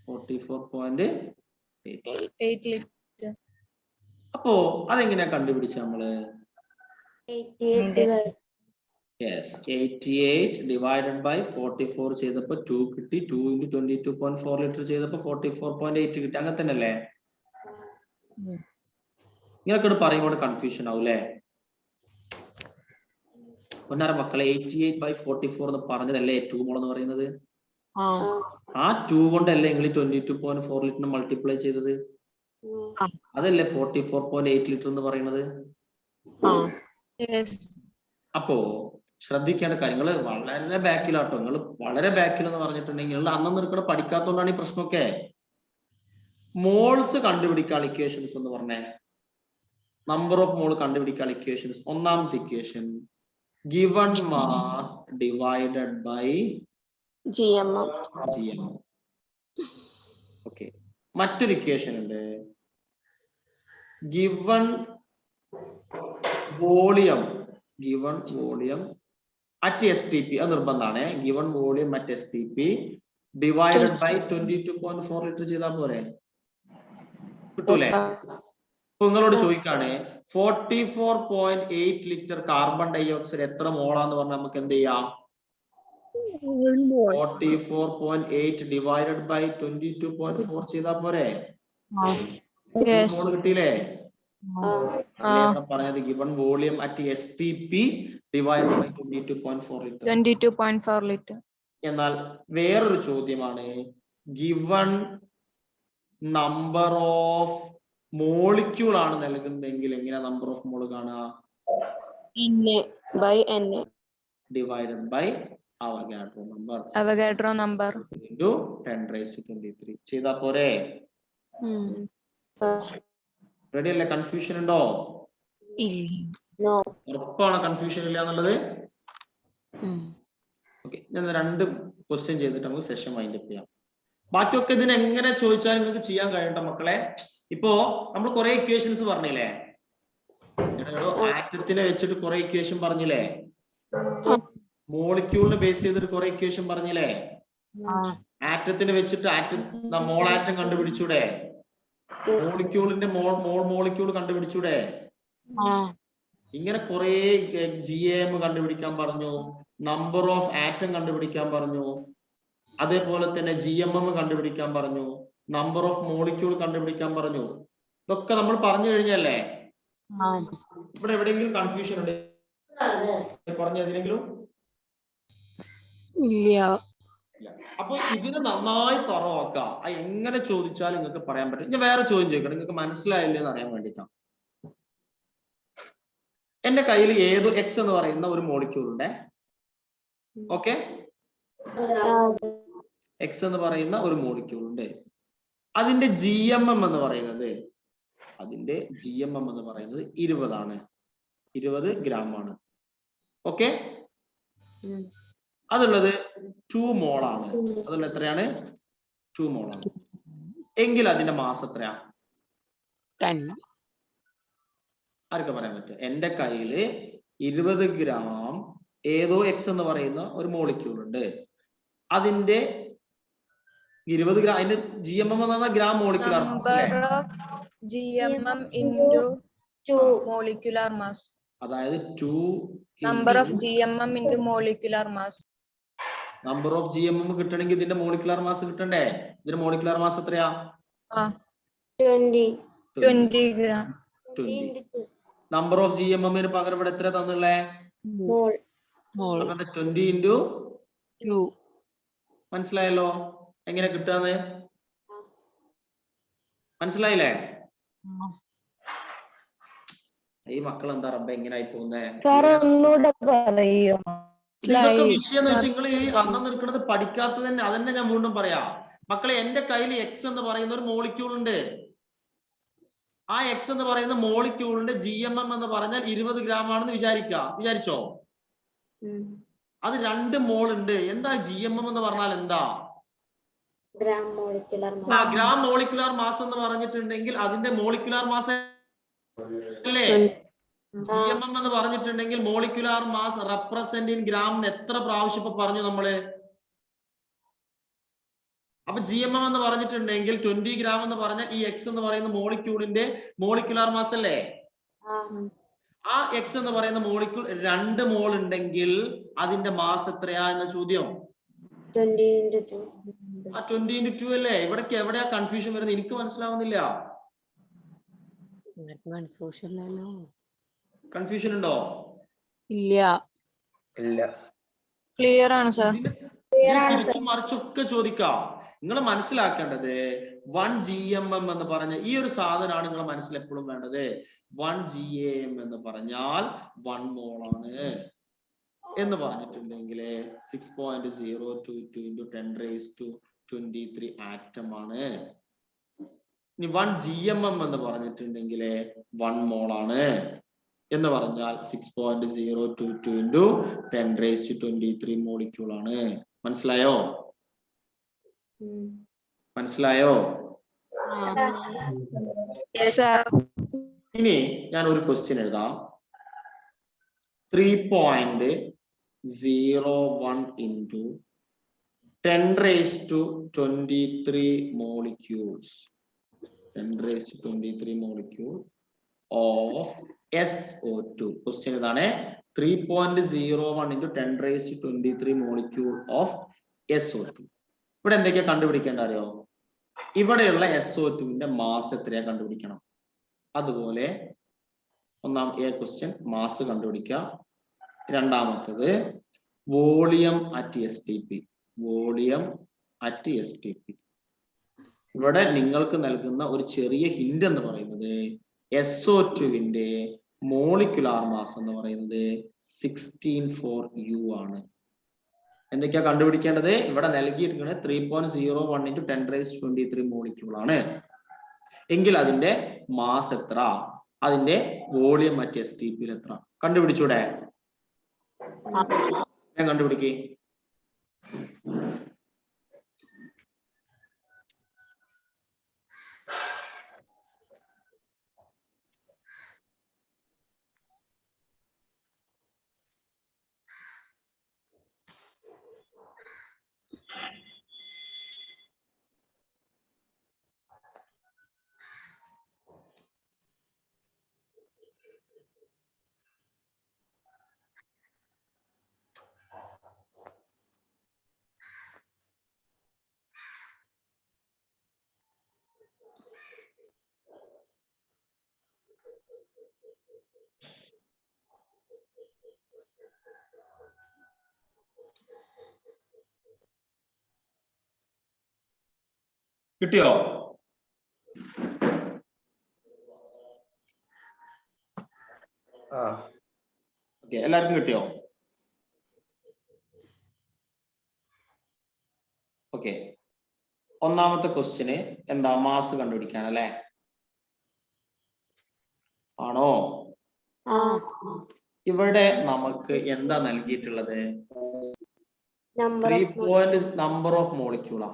44.8 liter. അപ്പോ അതെങ്ങനെയാ കണ്ടുപിടിച്ച നമ്മള്? 88 ഡിവൈഡഡ് ബൈ 44 ചെയ്തപ്പോ 2 കിട്ടി. 2 × 22.4 ലിറ്റർ ചെയ്തപ്പോ 44.8 കിട്ടി. അങ്ങനെ തന്നെ അല്ലേ? ഇങ്ങനൊക്കെ പറയുമ്പോൾ കൺഫ്യൂഷൻ ആവൂലേ ഒന്നര മക്കളെ? 88/44 എന്ന് പറഞ്ഞതല്ലേ 2 മോൾ എന്ന് പറയുന്നത്? ആ 2 കൊണ്ടല്ലേ നിങ്ങൾ 22.4 ലിറ്ററിന് മൾട്ടിപ്ലൈ ചെയ്തത്? അതല്ലേ 44.8 ലിറ്റർ എന്ന് പറയുന്നത്? അപ്പോ ശ്രദ്ധിക്കേണ്ട കാര്യങ്ങൾ വളരെ ബാക്കിലാട്ടോ. നിങ്ങൾ വളരെ ബാക്കിൽ എന്ന് പറഞ്ഞിട്ടുണ്ടെങ്കിൽ അന്ന് നിൽക്കണ പഠിക്കാത്തോണ്ടാണ് ഈ പ്രശ്നമൊക്കെ. മോൾസ് കണ്ടുപിടിക്കാൻ ഇക്വേഷൻസ് എന്ന് പറഞ്ഞേ. നമ്പർ ഓഫ് മോൾ കണ്ടുപിടിക്കാൻ ഇക്വേഷൻസ്. ഒന്നാമത്തെ equation given mass divided by GMM. Okay, മറ്റൊരു ഇക്വേഷൻ ഉണ്ട്. Given volume at STP. അത് നിർബന്ധമാണ്. Given volume at STP divided by 22.4 litre ചെയ്താൽ പോരെ? കിട്ടൂലേ? ഇപ്പൊ നിങ്ങളോട് ചോദിക്കാണ് 44.8 ലിറ്റർ കാർബൺ ഡൈ ഓക്സൈഡ് എത്ര മോളാന്ന് പറഞ്ഞാൽ നമുക്ക് എന്ത് ചെയ്യാം? 44.8 ഡിവൈഡഡ് ബൈ 22.4 ചെയ്താൽ പോരെ? മോള് കിട്ടിയില്ലേ? പറഞ്ഞത് given volume at STP divided by 22.4 litre. എന്നാൽ വേറൊരു ചോദ്യമാണ്, ഗിവൺ നമ്പർ ഓഫ് മോളിക്യൂൾ ആണ് നൽകുന്നതെങ്കിൽ എങ്ങനെ നമ്പർ ഓഫ് മോൾ കാണുക? NA/N divided by Avogadro number into 10⁻23 ചെയ്താ പോരെ? റെഡി അല്ലേ? കൺഫ്യൂഷൻ ഉണ്ടോ? ഉറപ്പാണ് കൺഫ്യൂഷൻ ഇല്ല എന്നുള്ളത്. ഓക്കെ, ഞാൻ 2 ക്വസ്റ്റ്യൻ ചെയ്തിട്ട് നമുക്ക് സെഷൻ വൈൻഡ് അപ്പ് ചെയ്യാം. ബാക്കിയൊക്കെ ഇതിന് എങ്ങനെ ചോദിച്ചാലും നിങ്ങൾക്ക് ചെയ്യാൻ കഴിയണ്ട മക്കളെ. ഇപ്പോ നമ്മൾ കുറെ ഇക്വേഷൻസ് പറഞ്ഞില്ലേ? ആറ്റത്തിനെ വെച്ചിട്ട് കുറെ ഇക്വേഷൻ പറഞ്ഞില്ലേ? മോളിക്യൂളിനെ ബേസ് ചെയ്തിട്ട് കുറെ ഇക്വേഷൻ പറഞ്ഞില്ലേ? ആറ്റത്തിനെ വെച്ചിട്ട് മോൾ ആറ്റം കണ്ടുപിടിച്ചൂടെ? മോളിക്യൂളിന്റെ മോളിക്യൂൾ കണ്ടുപിടിച്ചൂടെ? ഇങ്ങനെ കുറെ GAM കണ്ടുപിടിക്കാൻ പറഞ്ഞു, നമ്പർ ഓഫ് ആറ്റം കണ്ടുപിടിക്കാൻ പറഞ്ഞു, അതേപോലെ തന്നെ GMM കണ്ടുപിടിക്കാൻ പറഞ്ഞു, നമ്പർ ഓഫ് മോളിക്യൂൾ കണ്ടുപിടിക്കാൻ പറഞ്ഞു. ഇതൊക്കെ നമ്മൾ പറഞ്ഞു കഴിഞ്ഞല്ലേ? ഇവിടെ എവിടെയെങ്കിലും കൺഫ്യൂഷൻ ഉണ്ട് പറഞ്ഞതിലെങ്കിലും? ഇല്ല. അപ്പൊ ഇതിനെ നന്നായി തറവാക്കുക. എങ്ങനെ ചോദിച്ചാലും നിങ്ങൾക്ക് പറയാൻ പറ്റും. ഞാൻ വേറെ ചോദ്യം ചോദിക്കണം, നിങ്ങൾക്ക് മനസ്സിലായില്ലേ എന്ന് അറിയാൻ വേണ്ടിയിട്ടാണ്. എന്റെ കയ്യിൽ ഏതോ X എന്ന് പറയുന്ന ഒരു മോളിക്യൂൾ ഉണ്ട്. ഓക്കെ, X എന്ന് പറയുന്ന ഒരു മോളിക്യൂൾ ഉണ്ട്. അതിന്റെ GMM എന്ന് പറയുന്നത് 20 ആണ്. 20 gram ആണ്. ഓക്കെ, അതുള്ളത് 2 mol ആണ്. അതുള്ള എത്രയാണ്? 2 mol ആണ്. എങ്കിൽ അതിന്റെ മാസ് എത്രയാ? 10. ആർക്കും പറയാൻ പറ്റും? എന്റെ കയ്യില് 20 gram ഏതോ എക്സ് എന്ന് പറയുന്ന ഒരു മോളിക്യൂൾ ഉണ്ട്. അതിന്റെ 20 gram, അതിന്റെ GMM എന്ന് പറഞ്ഞാൽ ഗ്രാം മോളിക്കുലാർ മാസ് അല്ലേ? Number of GMM into molecular mass. അതായത് 2 Number of GMM into molecular mass. Number of GMM കിട്ടണമെങ്കിൽ ഇതിന്റെ മോളിക്കുലാർ മാസ് കിട്ടണ്ടേ? ഇതിന്റെ മോളിക്കുലാർ മാസ് എത്രയാ? 20 gram. 20. നമ്പർ ഓഫ് GMM പകരം ഇവിടെ എത്ര തന്നുള്ളേ? Mol. അപ്പൊ 20 into 2. മനസ്സിലായല്ലോ എങ്ങനെ കിട്ടാന്ന്? മനസ്സിലായില്ലേ? ഈ മക്കൾ എന്താ റബ്ബ എങ്ങനെ ആയി പോകുന്നേ? ഇതൊക്കെ വിഷയം എന്ന് വെച്ചാൽ നിങ്ങൾ ഈ അന്ന് നിൽക്കുന്നത് പഠിക്കാത്തത് തന്നെ. അതന്നെ ഞാൻ വീണ്ടും പറയാം മക്കളെ. എന്റെ കയ്യിൽ എക്സ് എന്ന് പറയുന്ന ഒരു മോളിക്യൂൾ ഉണ്ട്. ആ എക്സ് എന്ന് പറയുന്ന മോളിക്യൂളിന്റെ GMM എന്ന് പറഞ്ഞാൽ 20 gram ആണെന്ന് വിചാരിച്ചോ? അത് 2 മോൾ ഉണ്ട്. എന്താ GMM എന്ന് പറഞ്ഞാൽ എന്താ? ഗ്രാം മോളിക്കുലാർ മാസ് എന്ന് പറഞ്ഞിട്ടുണ്ടെങ്കിൽ അതിന്റെ മോളിക്കുലാർ മാസ് അല്ലേ? GMM എന്ന് പറഞ്ഞിട്ടുണ്ടെങ്കിൽ മോളിക്കുലാർ മാസ് റെപ്രസെന്റ് ഇൻ ഗ്രാമിന് എത്ര പ്രാവശ്യം ഇപ്പൊ പറഞ്ഞു നമ്മള്? അപ്പൊ GMM എന്ന് പറഞ്ഞിട്ടുണ്ടെങ്കിൽ 20 gram എന്ന് പറഞ്ഞാൽ ഈ എക്സ് എന്ന് പറയുന്ന മോളിക്യൂളിന്റെ മോളിക്കുലാർ മാസ് അല്ലേ? ആ എക്സ് എന്ന് പറയുന്ന മോളിക്യൂൾ 2 മോൾ ഉണ്ടെങ്കിൽ അതിന്റെ മാസ് എത്രയാ എന്ന ചോദ്യം. 20 into 2 അല്ലേ? ഇവിടേക്ക് എവിടെയാ കൺഫ്യൂഷൻ വരുന്നത്? എനിക്ക് മനസ്സിലാവുന്നില്ല. കൺഫ്യൂഷൻ ഉണ്ടോ? ഇല്ല. Clear ആണ് sir. മറിച്ചൊക്കെ ചോദിക്കാം. നിങ്ങൾ മനസ്സിലാക്കേണ്ടത് 1 GMM എന്ന് പറഞ്ഞ ഈ ഒരു സാധനമാണ് നിങ്ങൾ മനസ്സിൽ എപ്പോഴും വേണ്ടത്. 1 GAM എന്ന് പറഞ്ഞാൽ 1 മോൾ ആണ് എന്ന് പറഞ്ഞിട്ടുണ്ടെങ്കിൽ 6.022 into 10⁻23 ആറ്റം ആണ്. ഇനി 1 GMM എന്ന് പറഞ്ഞിട്ടുണ്ടെങ്കിൽ 1 മോൾ ആണ് എന്ന് പറഞ്ഞാൽ 6.022 into 10⁻23 മോളിക്യൂൾ ആണ്. മനസ്സിലായോ? മനസ്സിലായോ? ഇനി ഞാൻ ഒരു ക്വസ്റ്റ്യൻ എഴുതാം. 3.01 into 10⁻23 molecules. 10⁻23 molecule of SO2. Question ഇതാണ്. 3.01 into 10⁻23 molecule of SO2. ഇവിടെ എന്തൊക്കെയാ കണ്ടുപിടിക്കേണ്ട അറിയോ? ഇവിടെയുള്ള SO2ന്റെ മാസ് എത്രയാ കണ്ടുപിടിക്കണം. അതുപോലെ ഒന്നാം ക്വസ്റ്റ്യൻ മാസ് കണ്ടുപിടിക്കുക. രണ്ടാമത്തത് volume at STP. Volume at STP. ഇവിടെ നിങ്ങൾക്ക് നൽകുന്ന ഒരു ചെറിയ ഹിന്റ് എന്ന് പറയുന്നത് SO2വിന്റെ മോളിക്കുലാർ മാസ് എന്ന് പറയുന്നത് 16.4 U ആണ്. എന്തൊക്കെയാ കണ്ടുപിടിക്കേണ്ടത്? ഇവിടെ നൽകിയിരിക്കുന്നത് 3.01 into 10⁻23 മോളിക്യൂൾ ആണ്. എങ്കിൽ അതിന്റെ മാസ് എത്ര? അതിന്റെ വോളിയം അറ്റ് STP എത്ര? കണ്ടുപിടിച്ചൂടെ? ഞാൻ കണ്ടുപിടിക്കേ. കിട്ടിയോ? ഓക്കെ, എല്ലാവർക്കും കിട്ടിയോ? ഓക്കെ, ഒന്നാമത്തെ ക്വസ്റ്റ്യന് എന്താ? മാസ് കണ്ടുപിടിക്കാൻ അല്ലേ? ആണോ? ആ ഇവിടെ നമുക്ക് എന്താ നൽകിയിട്ടുള്ളത്? Number 3 of point number of മോളിക്യൂളാ.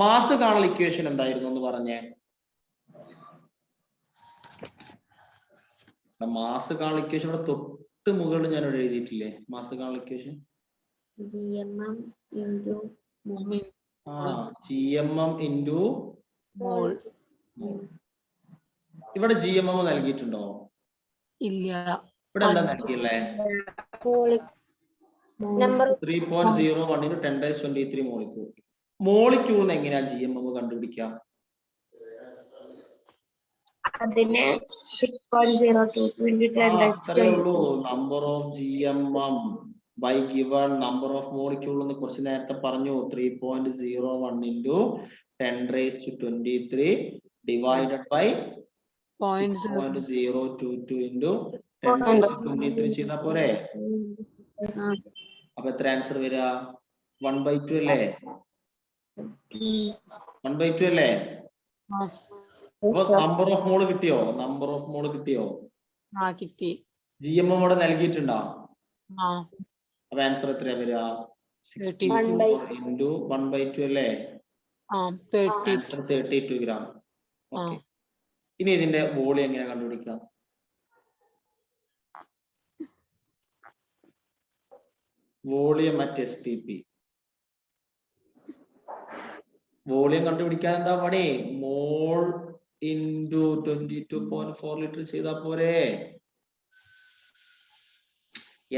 മാസ് കാണൽ ഇക്വേഷൻ എന്തായിരുന്നു എന്ന് പറഞ്ഞേ? മാസ് കാണൽ ഇക്വേഷൻ ഇവിടെ തൊട്ട് മുകളിൽ ഞാൻ ഇവിടെ എഴുതിയിട്ടില്ലേ? മാസ് കാണൽ equation GMM into GMM into mole. ഇവിടെ GMM നൽകിയിട്ടുണ്ടോ? ഇല്ല. ഇവിടെ എന്താ നൽകിയുള്ളേ? Number 3.01 into 10⁻23 molecule. മോളിക്യൂളിന് എങ്ങനെയാ GMM കണ്ടുപിടിക്കുക? അതിനെ 6.022 into 10⁻23 ഉള്ളൂ. Number of GMM by given number of molecule എന്ന് കുറച്ച് നേരത്തെ പറഞ്ഞു. 3.01 into 10⁻23 divided by 6.022 into 10⁻23 ചെയ്താ പോരെ? അപ്പൊ എത്ര ആൻസർ വരിക? 1/2 അല്ലേ? 1/2 അല്ലേ? അപ്പൊ നമ്പർ ഓഫ് മോള് കിട്ടിയോ? നമ്പർ ഓഫ് മോള് കിട്ടിയോ? ആ കിട്ടി. GMM ഇവിടെ നൽകിയിട്ടുണ്ടോ? ആ അപ്പൊ ആൻസർ എത്രയാ വരിക? 64 into 1/2 അല്ലേ? ആ 30. Answer 32 gram. ഓക്കെ. ഇനി ഇതിന്റെ വോളിയം എങ്ങനെ കണ്ടുപിടിക്കാം? Volume at STP. വോളിയം കണ്ടുപിടിക്കാൻ എന്താ പണി? മോൾ ഇൻറ്റു 22.4 ലിറ്റർ ചെയ്താൽ പോരെ?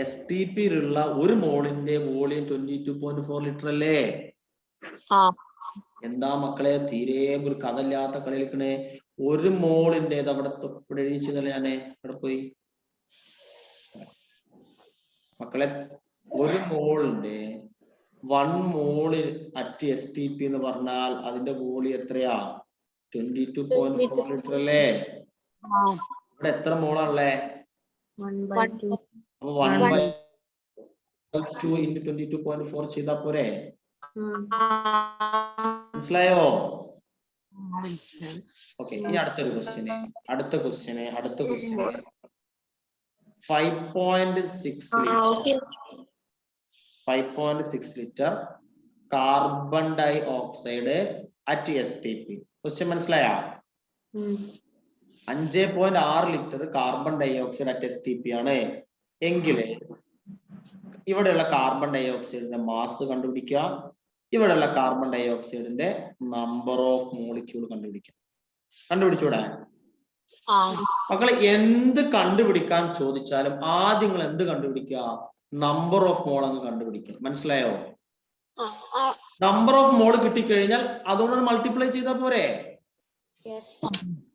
STP യിലുള്ള ഒരു മോളിന്റെ വോളിയം 22.4 ലിറ്റർ അല്ലേ? എന്താ മക്കളെ തീരെ ഒരു കഥയില്ലാത്ത കളി കളിക്കണേ? ഒരു മോളിന്റെ അവിടെ തൊപ്പിടെ എഴുതിച്ചതല്ലേ ഞാന്? ഇവിടെ പോയി മക്കളെ, ഒരു മോളിന്റെ 1 മോള് അറ്റ് STP എന്ന് പറഞ്ഞാൽ അതിന്റെ വോളിയം എത്രയാ? 22.4 ലിറ്റർ അല്ലേ? ഇവിടെ എത്ര മോളാണല്ലേ? 1/2. അപ്പൊ 1/2 into 22.4 ചെയ്താ പോരെ? മനസ്സിലായോ? ഓക്കെ. ഇനി അടുത്ത ക്വസ്റ്റ്യന് 5.6 litre carbon dioxide at STP. Question മനസ്സിലായോ? 5.6 litre carbon dioxide at STP ആണ് എങ്കിൽ ഇവിടെയുള്ള കാർബൺ ഡൈ ഓക്സൈഡിന്റെ മാസ് കണ്ടുപിടിക്കുക, ഇവിടെയുള്ള കാർബൺ ഡൈ ഓക്സൈഡിന്റെ നമ്പർ ഓഫ് മോളിക്യൂൾ കണ്ടുപിടിക്കുക. കണ്ടുപിടിച്ചൂടെ മക്കളെ? എന്ത് കണ്ടുപിടിക്കാൻ ചോദിച്ചാലും ആദ്യം നിങ്ങൾ എന്ത് കണ്ടുപിടിക്കുക? നമ്പർ ഓഫ് മോൾ അങ്ങ് കണ്ടുപിടിക്കുക. മനസ്സിലായോ? നമ്പർ ഓഫ് മോൾ കിട്ടിക്കഴിഞ്ഞാൽ അതുകൊണ്ട് മൾട്ടിപ്ലൈ ചെയ്താൽ പോരെ?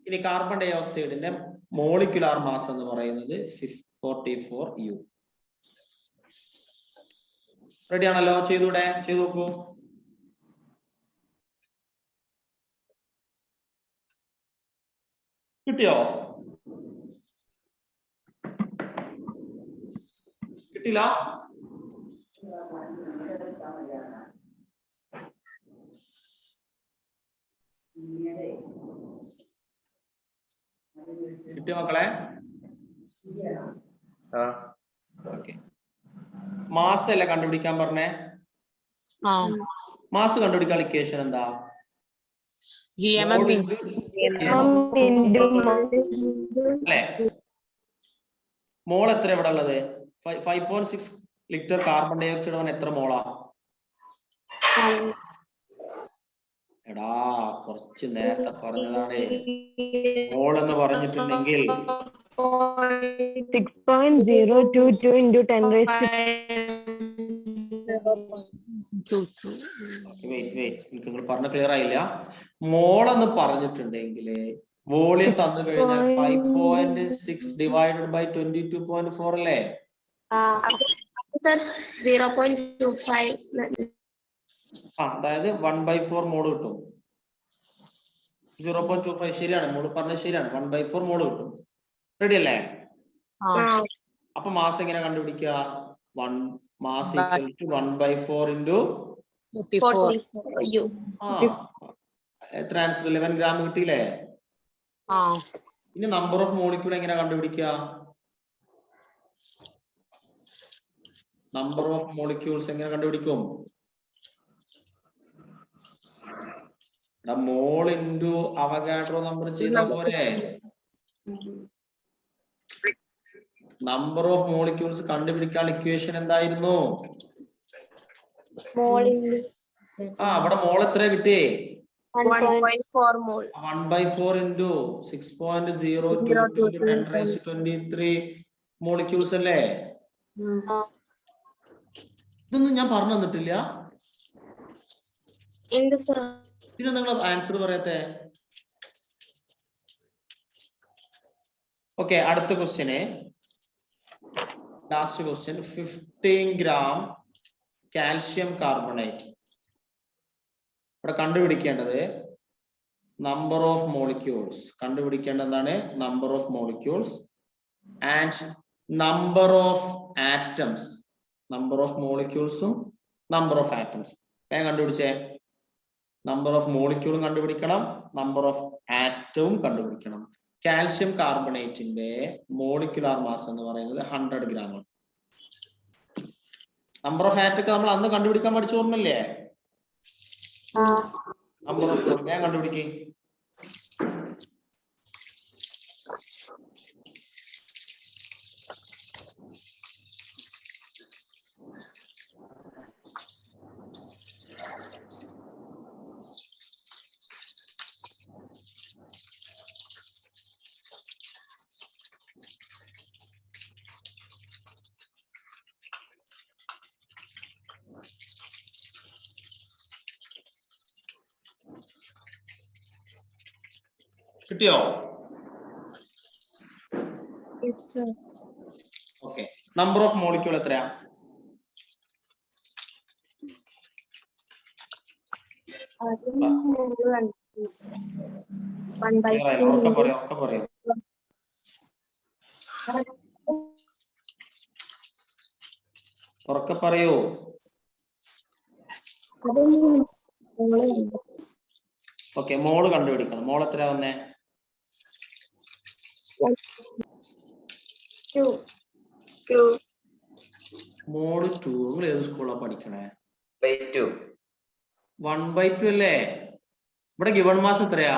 ഇനി കാർബൺ ഡൈ ഓക്സൈഡിന്റെ മോളിക്യുലാർ മാസ് എന്ന് പറയുന്നത് 44 U. റെഡി ആണല്ലോ? ചെയ്തൂടെ? ചെയ്തു നോക്കൂ. കിട്ടിയോ? കിട്ടില്ല? കിട്ടിയോ മക്കളെ? ഓക്കെ. മാസ് അല്ലേ കണ്ടുപിടിക്കാൻ പറഞ്ഞേ? മാസ് കണ്ടുപിടിക്കാൻ ഇക്വേഷൻ എന്താ? അല്ലേ? മോൾ എത്ര ഇവിടെ ഉള്ളത്? 5.6 ലിറ്റർ കാർബൺ ഡൈ ഓക്സൈഡ് അവൻ എത്ര മോളാ? എടാ കുറച്ച് നേരത്തെ പറഞ്ഞതാണ്. മോൾ എന്ന് പറഞ്ഞിട്ടുണ്ടെങ്കിൽ 6.022 into 10⁻22. നിങ്ങൾ പറഞ്ഞ ക്ലിയർ ആയില്ല. മോൾ എന്ന് പറഞ്ഞിട്ടുണ്ടെങ്കിൽ വോളിയം തന്നു കഴിഞ്ഞാൽ 5.6 ഡിവൈഡഡ് ബൈ 22.4 അല്ലേ? 0.25. അതായത് 1/4 മോള് കിട്ടും. 0.25 ശരിയാണ്, മോള് പറഞ്ഞത് ശരിയാണ്. 1/4 മോള് കിട്ടും. റെഡി അല്ലേ? അപ്പൊ മാസ് എങ്ങനെ കണ്ടുപിടിക്കുക? മാസ് ഈക്വൽ ടു 1/4 into എത്ര ആൻസർ? 11 ഗ്രാം കിട്ടിയില്ലേ? ഇനി നമ്പർ ഓഫ് മോളിക്യൂൾ എങ്ങനെ കണ്ടുപിടിക്കുക? നമ്പർ ഓഫ് മോളിക്യൂൾസ് എങ്ങനെ കണ്ടുപിടിക്കും? മോൾ ഇൻറ്റു അവഗാഡ്രോ നമ്പർ ചെയ്താൽ പോരെ? നമ്പർ ഓഫ് മോളിക്യൂൾസ് കണ്ടുപിടിക്കാൻ ഇക്വേഷൻ എന്തായിരുന്നു? അവിടെ മോൾ എത്ര കിട്ടിയേ? 1.4 മോൾ. 1/4 into 6.02 into 10⁻23 മോളിക്യൂൾസ് അല്ലേ? ഇതൊന്നും ഞാൻ പറഞ്ഞു തന്നിട്ടില്ല. പിന്നെ നിങ്ങൾ ആൻസർ പറയത്തെ. ഓക്കെ, അടുത്ത ക്വസ്റ്റ്യന്, last question. 15 gram calcium carbonate. ഇവിടെ കണ്ടുപിടിക്കേണ്ടത് നമ്പർ ഓഫ് മോളിക്യൂൾസ്. കണ്ടുപിടിക്കേണ്ടതാണ് number of molecules and number of atoms. Number of മോളിക്യൂൾസും നമ്പർ ഓഫ് ആറ്റംസ്. ഞാൻ കണ്ടുപിടിച്ചേ. നമ്പർ ഓഫ് മോളിക്യൂളും കണ്ടുപിടിക്കണം, നമ്പർ ഓഫ് ആറ്റവും കണ്ടുപിടിക്കണം. കാൽഷ്യം കാർബണേറ്റിന്റെ മോളിക്യുലാർ മാസ് എന്ന് പറയുന്നത് 100 gram ആണ്. നമ്പർ ഓഫ് ആറ്റൊക്കെ നമ്മൾ അന്ന് കണ്ടുപിടിക്കാൻ പഠിച്ച ഓർമ്മല്ലേ? നമ്പർ ഓഫ് ഞാൻ കണ്ടുപിടിക്കേ. കിട്ടിയോ? ഓക്കെ, നമ്പർ ഓഫ് മോളിക്യൂൾ എത്രയാ? ഉറക്കെ പറയോ. ഉറക്കെ പറയൂ. ഓക്കെ, മോള് കണ്ടുപിടിക്കണം. മോൾ എത്രയാ വന്നേ? 2. മോള് 2. നിങ്ങൾ ഏത് സ്കൂളാ പഠിക്കണേ? 1/2 അല്ലേ? ഇവിടെ ഗിവൺ മാസ് എത്രയാ?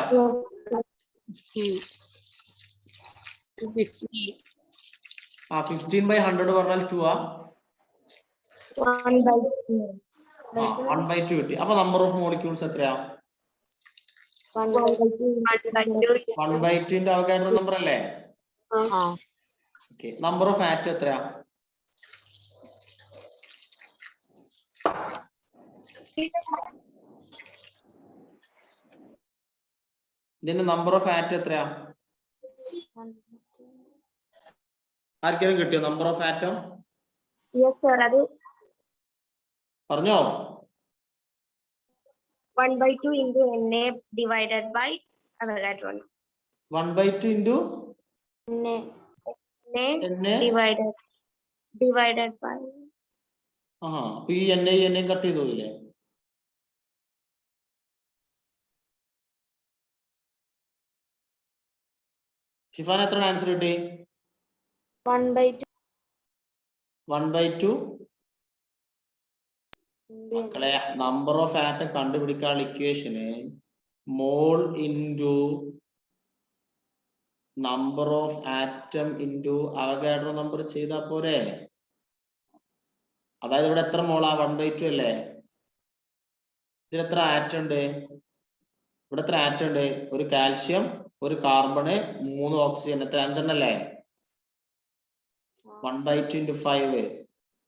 15/100 പറഞ്ഞാൽ 2 ആ? 1/2 കിട്ടി. അപ്പൊ നമ്പർ ഓഫ് മോളിക്യൂൾസ് എത്രയാ? 1/2 അവഗാഡ്രോ നമ്പർ അല്ലേ? ഓക്കെ, നമ്പർ ഓഫ് ആറ്റം എത്രയാ? ഇതിന്റെ നമ്പർ ഓഫ് ആറ്റം എത്രയാ? ആർക്കെങ്കിലും കിട്ടിയോ നമ്പർ ഓഫ് ആറ്റം? അത് പറഞ്ഞോ. 1/2 into Na divided by Avogadro. 1/2 into Na Na divided by. അപ്പൊ ഈ എന്നെയും കട്ട് ചെയ്തു പോയില്ലേ? ഷിഫാൻ എത്ര ആൻസർ കിട്ടി? 1/2 മക്കളെ, നമ്പർ ഓഫ് ആറ്റം കണ്ടുപിടിക്കാനുള്ള ഇക്വേഷന് mole into number of atom into Avogadro number ചെയ്താൽ പോരെ? അതായത് ഇവിടെ എത്ര മോളാ? 1/2 അല്ലേ? ഇതിൽ എത്ര ആറ്റം ഉണ്ട്? ഇവിടെ എത്ര ആറ്റം ഉണ്ട്? ഒരു കാൽഷ്യം, ഒരു കാർബണ്, 3 ഓക്സിജൻ. എത്ര? 5 അല്ലേ? 1/2 into 5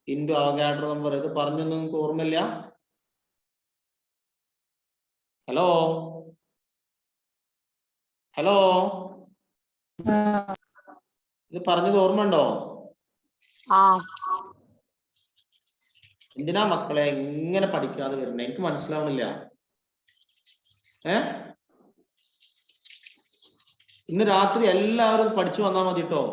into അവഗാഡ്രോ നമ്പർ. ഇത് പറഞ്ഞൊന്നും നിങ്ങൾക്ക് ഓർമ്മയില്ല? ഹലോ ഇത് പറഞ്ഞത് ഓർമ്മയുണ്ടോ? എന്തിനാ മക്കളെ ഇങ്ങനെ പഠിക്കാതെ വരുന്നത്? എനിക്ക് മനസ്സിലാവണില്ല. ഇന്ന് രാത്രി എല്ലാവരും പഠിച്ചു വന്നാൽ മതി കേട്ടോ.